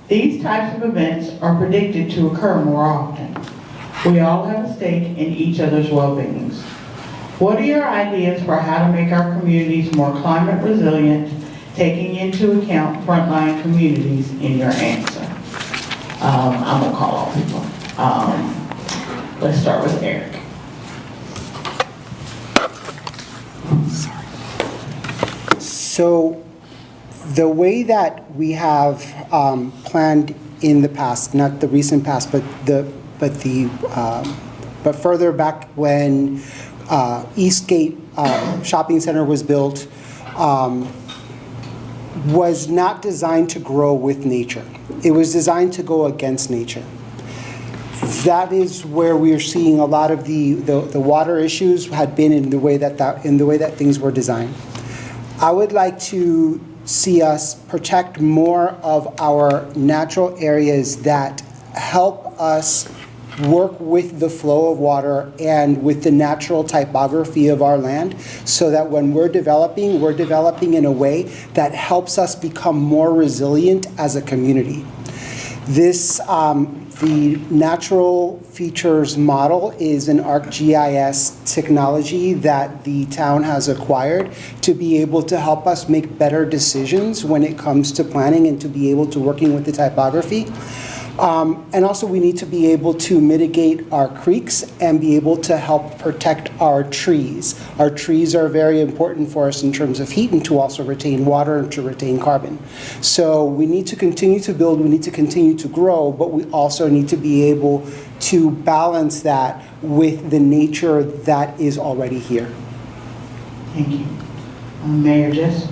[SPEAKER 2] These types of events are predicted to occur more often. We all have a stake in each other's well-being. What are your ideas for how to make our communities more climate resilient, taking into account frontline communities in your answer? I'm gonna call all people. Let's start with Eric.
[SPEAKER 6] So the way that we have planned in the past, not the recent past, but further back when Eastgate Shopping Center was built, was not designed to grow with nature. It was designed to go against nature. That is where we are seeing a lot of the water issues had been in the way that things were designed. I would like to see us protect more of our natural areas that help us work with the flow of water and with the natural typography of our land, so that when we're developing in a way that helps us become more resilient as a community. This, the natural features model is an ArcGIS technology that the town has acquired to be able to help us make better decisions when it comes to planning and to be able to working with the typography. And also we need to be able to mitigate our creeks and be able to help protect our trees. Our trees are very important for us in terms of heat and to also retain water and to retain carbon. So we need to continue to build, we need to continue to grow, but we also need to be able to balance that with the nature that is already here.
[SPEAKER 2] Thank you. Mayor Jess?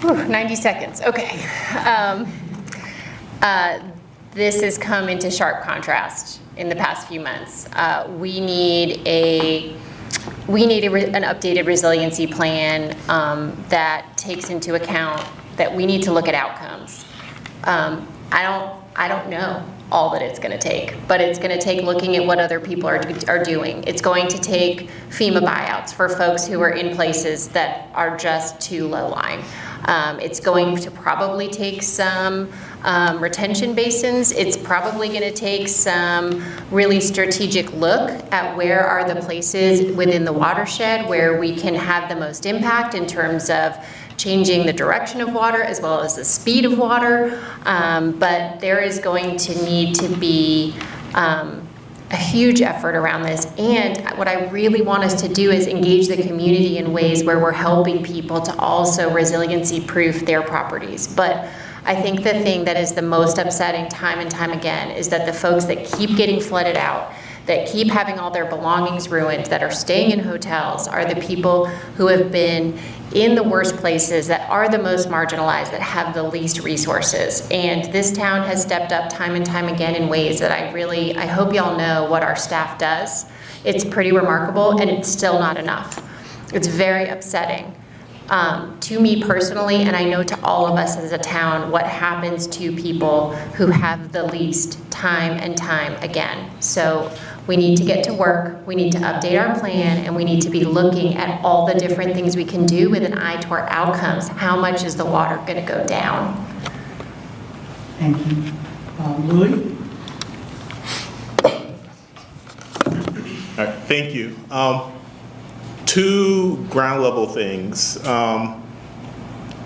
[SPEAKER 4] 90 seconds, okay. This has come into sharp contrast in the past few months. We need an updated resiliency plan that takes into account that we need to look at outcomes. I don't know all that it's going to take, but it's going to take looking at what other people are doing. It's going to take FEMA buyouts for folks who are in places that are just too low-lying. It's going to probably take some retention basins. It's probably going to take some really strategic look at where are the places within the watershed where we can have the most impact in terms of changing the direction of water as well as the speed of water. But there is going to need to be a huge effort around this. And what I really want us to do is engage the community in ways where we're helping people to also resiliency proof their properties. But I think the thing that is the most upsetting time and time again is that the folks that keep getting flooded out, that keep having all their belongings ruined, that are staying in hotels, are the people who have been in the worst places, that are the most marginalized, that have the least resources. And this town has stepped up time and time again in ways that I hope y'all know what our staff does. It's pretty remarkable, and it's still not enough. It's very upsetting to me personally, and I know to all of us as a town, what happens to people who have the least time and time again. So we need to get to work, we need to update our plan, and we need to be looking at all the different things we can do with an eye to our outcomes. How much is the water going to go down?
[SPEAKER 2] Thank you. Louis?
[SPEAKER 5] All right, thank you. Two ground level things.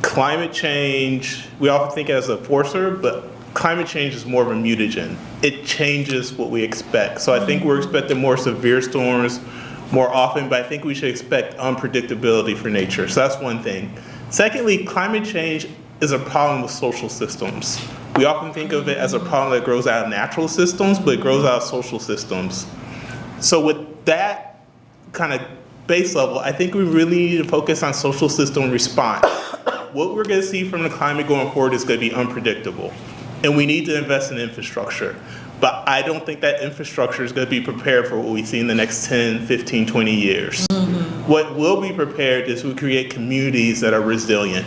[SPEAKER 5] Climate change, we often think as a forcer, but climate change is more of a mutagen. It changes what we expect. So I think we're expecting more severe storms more often, but I think we should expect unpredictability for nature. So that's one thing. Secondly, climate change is a problem with social systems. We often think of it as a problem that grows out of natural systems, but it grows out of social systems. So with that kind of base level, I think we really need to focus on social system response. What we're going to see from the climate going forward is going to be unpredictable. And we need to invest in infrastructure. But I don't think that infrastructure is going to be prepared for what we see in the next 10, 15, 20 years. Mm-hmm. What will be prepared is we create communities that are resilient.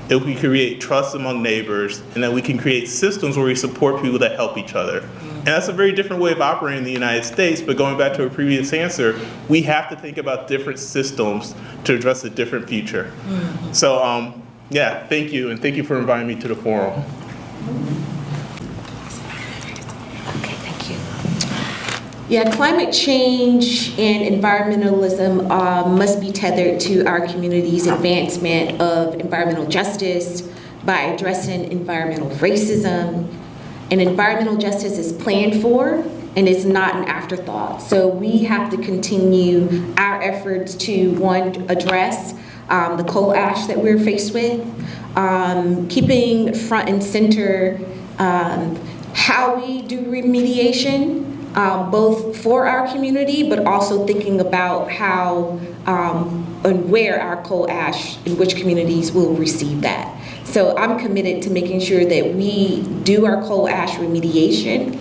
[SPEAKER 5] If we create trust among neighbors, and that we can create systems where we support people that help each other. Mm-hmm. And that's a very different way of operating in the United States, but going back to a previous answer, we have to think about different systems to address a different future. Mm-hmm. So, yeah, thank you, and thank you for inviting me to the forum.
[SPEAKER 8] Okay, thank you. Yeah, climate change and environmentalism must be tethered to our community's advancement of environmental justice by addressing environmental racism. And environmental justice is planned for and it's not an afterthought. So we have to continue our efforts to, one, address the coal ash that we're faced with, keeping front and center how we do remediation, both for our community, but also thinking about how and where our coal ash, in which communities will receive that. So I'm committed to making sure that we do our coal ash remediation,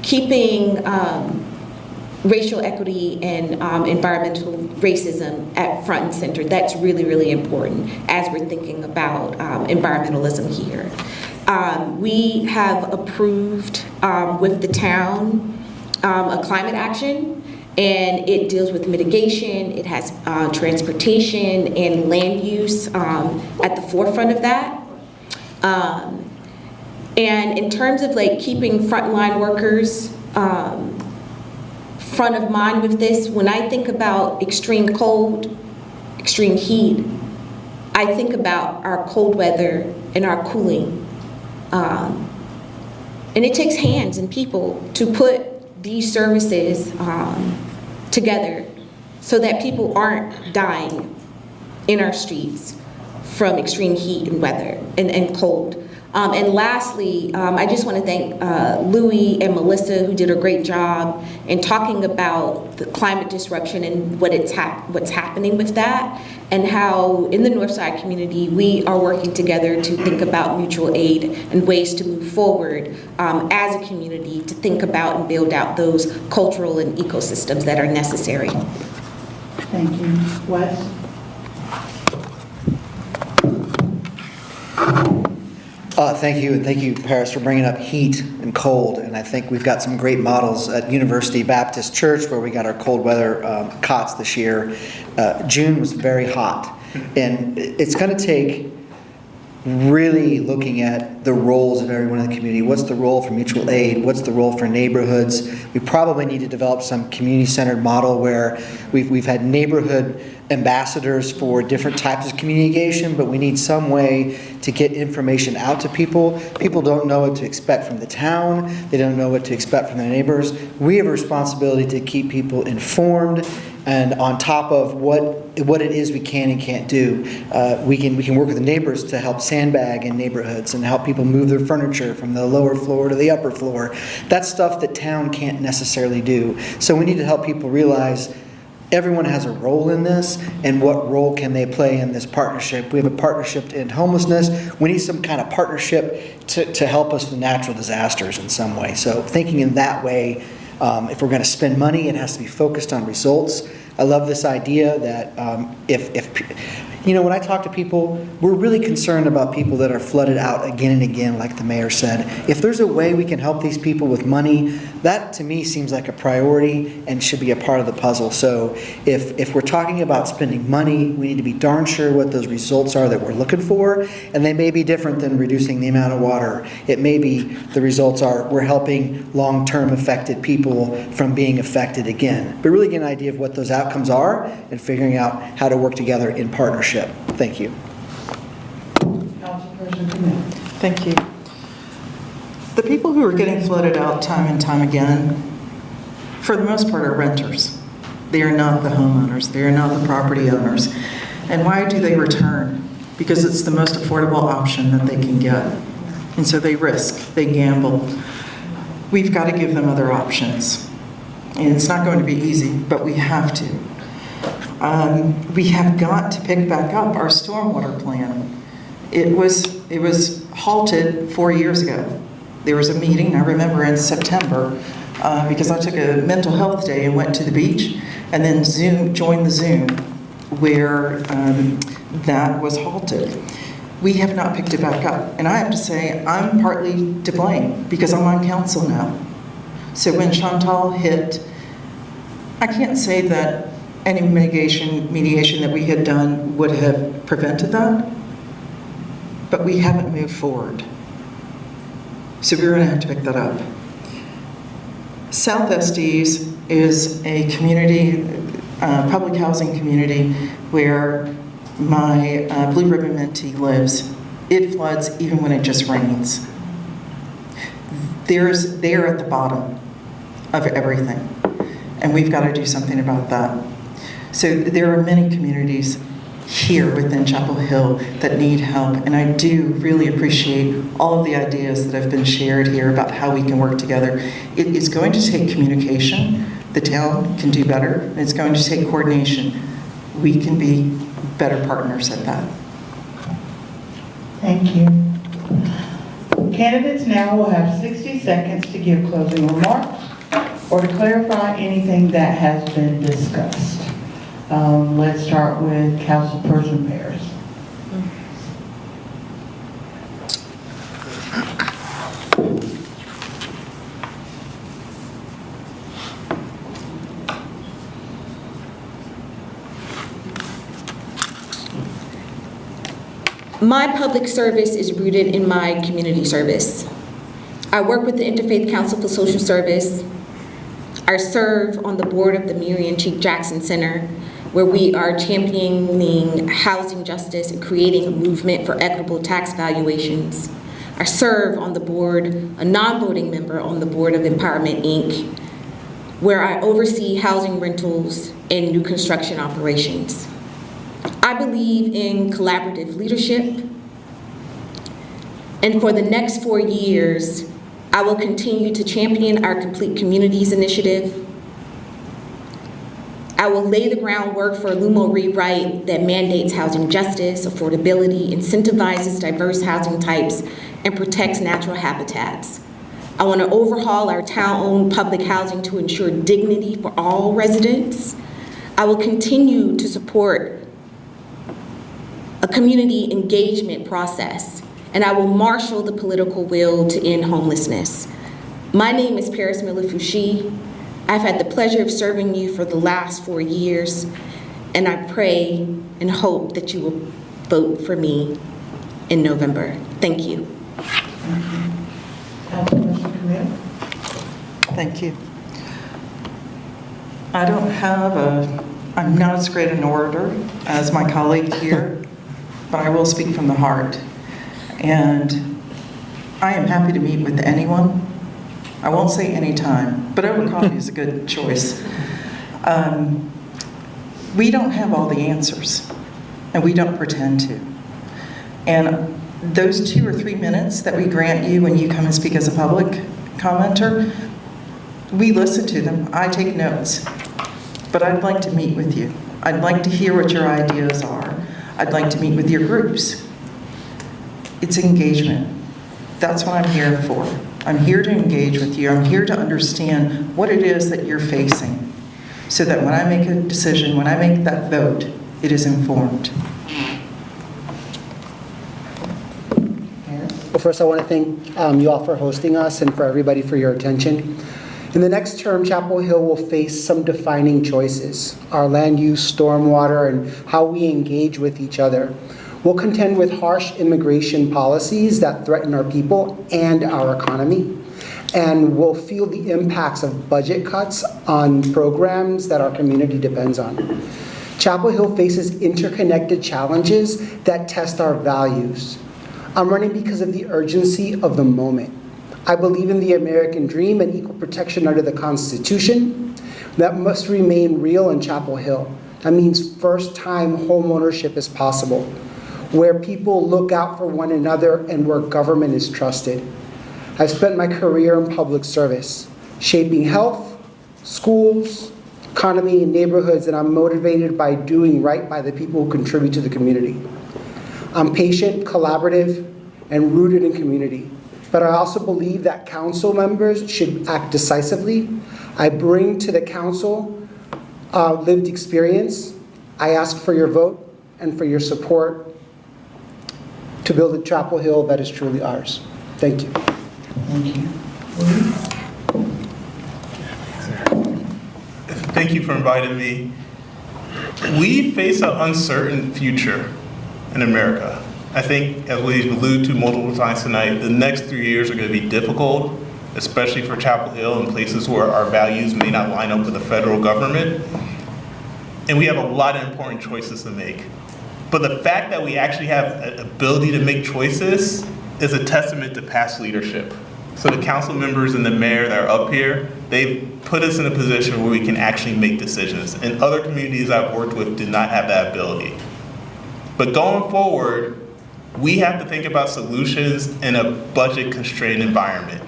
[SPEAKER 8] keeping racial equity and environmental racism at front and center. That's really, really important as we're thinking about environmentalism here. We have approved with the town a climate action, and it deals with mitigation. It has transportation and land use at the forefront of that. And in terms of like keeping frontline workers front of mind with this, when I think about extreme cold, extreme heat, I think about our cold weather and our cooling. And it takes hands and people to put these services together so that people aren't dying in our streets from extreme heat and weather and cold. And lastly, I just want to thank Louis and Melissa, who did a great job in talking about the climate disruption and what's happening with that, and how in the Northside community we are working together to think about mutual aid and ways to move forward as a community to think about and build out those cultural and ecosystems that are necessary.
[SPEAKER 2] Thank you. Wes?
[SPEAKER 3] Thank you, and thank you, Paris, for bringing up heat and cold. And I think we've got some great models at University Baptist Church where we got our cold weather cots this year. June was very hot, and it's going to take really looking at the roles of everyone in the community. What's the role for mutual aid? What's the role for neighborhoods? We probably need to develop some community-centered model where we've had neighborhood ambassadors for different types of communication, but we need some way to get information out to people. People don't know what to expect from the town. They don't know what to expect from their neighbors. We have a responsibility to keep people informed and on top of what it is we can and can't do. We can work with the neighbors to help sandbag in neighborhoods and help people move their furniture from the lower floor to the upper floor. That's stuff that town can't necessarily do. So we need to help people realize everyone has a role in this, and what role can they play in this partnership? We have a partnership in homelessness. We need some kind of partnership to help us with natural disasters in some way. So thinking in that way, if we're going to spend money, it has to be focused on results. I love this idea that when I talk to people, we're really concerned about people that are flooded out again and again, like the mayor said. If there's a way we can help these people with money, that to me seems like a priority and should be a part of the puzzle. So if we're talking about spending money, we need to be darn sure what those results are that we're looking for, and they may be different than reducing the amount of water. It may be the results are we're helping long-term affected people from being affected again. But really get an idea of what those outcomes are and figuring out how to work together in partnership. Thank you.
[SPEAKER 2] Councilperson Camille.
[SPEAKER 7] Thank you. The people who are getting flooded out time and time again, for the most part, are renters. They are not the homeowners. They are not the property owners. And why do they return? Because it's the most affordable option that they can get. And so they risk, they gamble. We've got to give them other options. And it's not going to be easy, but we have to. We have got to pick back up our stormwater plan. It was halted 4 years ago. There was a meeting, I remember in September, because I took a mental health day and went to the beach, and then joined the Zoom where that was halted. We have not picked it back up. And I have to say, I'm partly to blame because I'm on council now. So when Chantal hit, I can't say that any mediation that we had done would have prevented that, but we haven't moved forward. So we're going to have to pick that up. South Estes is a community, public housing community where my Blue Ribbon mentee lives. It floods even when it just rains. they're at the bottom of everything. And we've got to do something about that. So there are many communities here within Chapel Hill that need help, and I do really appreciate all of the ideas that have been shared here about how we can work together. It is going to take communication. The town can do better, and it's going to take coordination. We can be better partners at that.
[SPEAKER 2] Thank you. Candidates now will have 60 seconds to give closing remarks or to clarify anything that has been discussed. Let's start with Councilperson Paris.
[SPEAKER 8] My public service is rooted in my community service. I work with the Interfaith Council for Social Service. I serve on the board of the Miriam Cheek Jackson Center, where we are championing housing justice and creating a movement for equitable tax valuations. I serve on the board, a non-voting member on the board of Empowerment Inc., where I oversee housing rentals and new construction operations. I believe in collaborative leadership, and for the next 4 years, I will continue to champion our Complete Communities initiative. I will lay the groundwork for a LUMO rewrite that mandates housing justice, affordability, incentivizes diverse housing types, and protects natural habitats. I want to overhaul our town-owned public housing to ensure dignity for all residents. I will continue to support a community engagement process, and I will marshal the political will to end homelessness. My name is Paris Miller-Fouché. I've had the pleasure of serving you for the last 4 years, and I pray and hope that you will vote for me in November. Thank you.
[SPEAKER 2] Councilperson Camille.
[SPEAKER 7] Thank you. I'm not as great an orator as my colleague here, but I will speak from the heart. And I am happy to meet with anyone. I won't say anytime, but over coffee is a good choice. We don't have all the answers, and we don't pretend to. And those 2 or 3 minutes that we grant you when you come and speak as a public commenter, we listen to them. I take notes. But I'd like to meet with you. I'd like to hear what your ideas are. I'd like to meet with your groups. It's engagement. That's what I'm here for. I'm here to engage with you. I'm here to understand what it is that you're facing, so that when I make a decision, when I make that vote, it is informed.
[SPEAKER 6] Well, first I want to thank you all for hosting us and for everybody for your attention. In the next term, Chapel Hill will face some defining choices: our land use, stormwater, and how we engage with each other. We'll contend with harsh immigration policies that threaten our people and our economy. And we'll feel the impacts of budget cuts on programs that our community depends on. Chapel Hill faces interconnected challenges that test our values. I'm running because of the urgency of the moment. I believe in the American dream and equal protection under the Constitution. That must remain real in Chapel Hill. That means first-time homeownership is possible, where people look out for one another and where government is trusted. I've spent my career in public service, shaping health, schools, economy, and neighborhoods, and I'm motivated by doing right by the people who contribute to the community. I'm patient, collaborative, and rooted in community. But I also believe that council members should act decisively. I bring to the council lived experience. I ask for your vote and for your support to build a Chapel Hill that is truly ours. Thank you.
[SPEAKER 2] Thank you.
[SPEAKER 5] Thank you for inviting me. We face an uncertain future in America. I think, as we've alluded to multiple times tonight, the next 3 years are going to be difficult, especially for Chapel Hill and places where our values may not line up with the federal government. And we have a lot of important choices to make. But the fact that we actually have an ability to make choices is a testament to past leadership. So the council members and the mayor that are up here, they put us in a position where we can actually make decisions. And other communities I've worked with did not have that ability. But going forward, we have to think about solutions in a budget-constrained environment.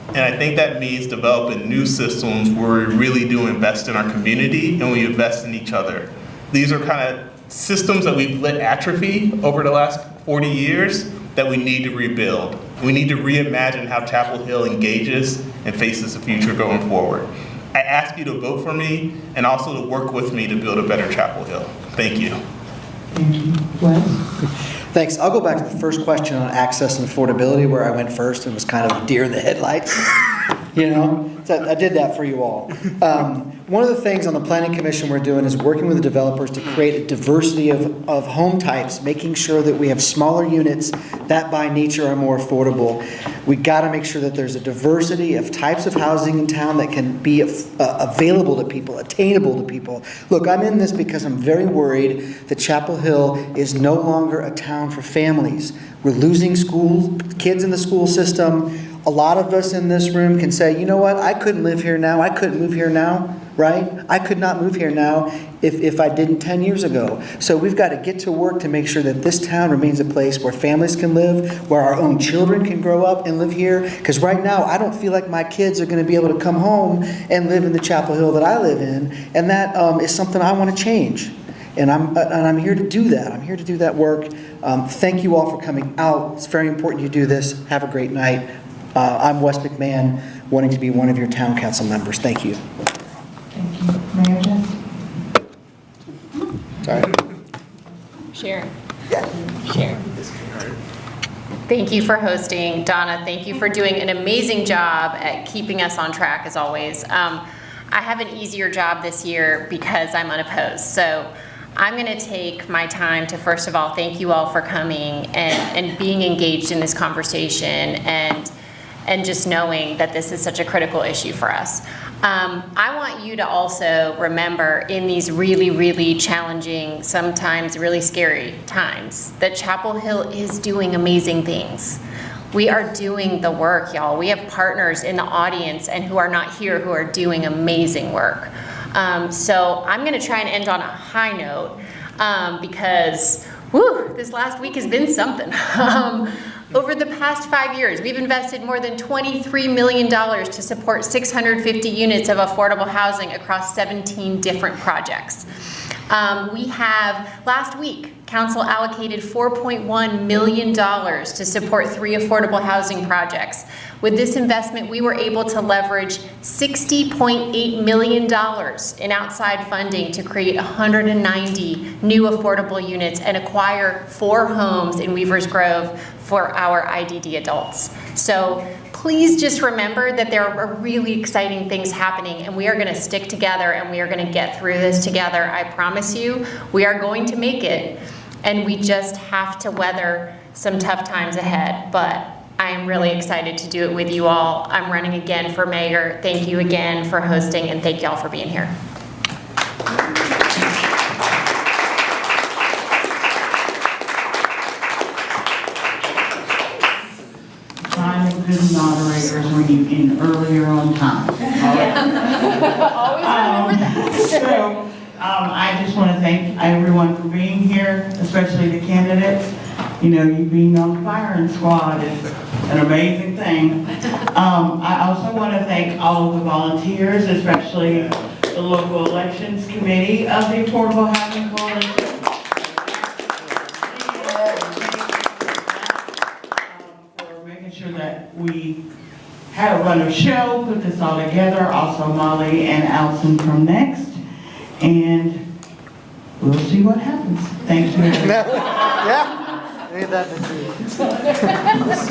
[SPEAKER 5] And I think that means developing new systems where we really do invest in our community and we invest in each other. These are kind of systems that we've let atrophy over the last 40 years that we need to rebuild. We need to reimagine how Chapel Hill engages and faces the future going forward. I ask you to vote for me and also to work with me to build a better Chapel Hill. Thank you.
[SPEAKER 2] Thank you. Wes?
[SPEAKER 3] Thanks. I'll go back to the first question on access and affordability, where I went first and was kind of a deer in the headlights. You know, so I did that for you all. One of the things on the Planning Commission we're doing is working with the developers to create a diversity of home types, making sure that we have smaller units that by nature are more affordable. We got to make sure that there's a diversity of types of housing in town that can be available to people, attainable to people. Look, I'm in this because I'm very worried that Chapel Hill is no longer a town for families. We're losing kids in the school system. A lot of us in this room can say, you know what, I couldn't live here now, I couldn't move here now, right? I could not move here now if I didn't 10 years ago. So we've got to get to work to make sure that this town remains a place where families can live, where our own children can grow up and live here. Because right now, I don't feel like my kids are going to be able to come home and live in the Chapel Hill that I live in. And that is something I want to change. And I'm here to do that. I'm here to do that work. Thank you all for coming out. It's very important you do this. Have a great night. I'm Wes McMahon, wanting to be one of your town council members. Thank you.
[SPEAKER 2] Thank you. Mayor Jess?
[SPEAKER 3] Sorry.
[SPEAKER 4] Sharon. Sharon. Thank you for hosting. Donna, thank you for doing an amazing job at keeping us on track as always. I have an easier job this year because I'm unopposed. So I'm going to take my time to, first of all, thank you all for coming and being engaged in this conversation and just knowing that this is such a critical issue for us. I want you to also remember in these really, really challenging, sometimes really scary times, that Chapel Hill is doing amazing things. We are doing the work, y'all. We have partners in the audience and who are not here who are doing amazing work. So I'm gonna try and end on a high note because, whew, this last week has been something. Over the past 5 years, we've invested more than $23 million to support 650 units of affordable housing across 17 different projects. We have, last week, Council allocated $4.1 million to support 3 affordable housing projects. With this investment, we were able to leverage $60.8 million in outside funding to create 190 new affordable units and acquire 4 homes in Weavers Grove for our IDD adults. So please just remember that there are really exciting things happening and we are gonna stick together and we are gonna get through this together. I promise you, we are going to make it and we just have to weather some tough times ahead. But I am really excited to do it with you all. I'm running again for mayor. Thank you again for hosting and thank you all for being here.
[SPEAKER 2] Good moderators when you end earlier on time.
[SPEAKER 4] Always remember that.
[SPEAKER 2] So, I just want to thank everyone for being here, especially the candidates. You know, you being on the firing squad is an amazing thing. I also want to thank all of the volunteers, especially the local elections committee of the Affordable Housing Coalition. That we had a run of show, put this all together, also Molly and Allison from Next, and we'll see what happens. Thank you.
[SPEAKER 3] Yeah, ain't that the truth? See what happens.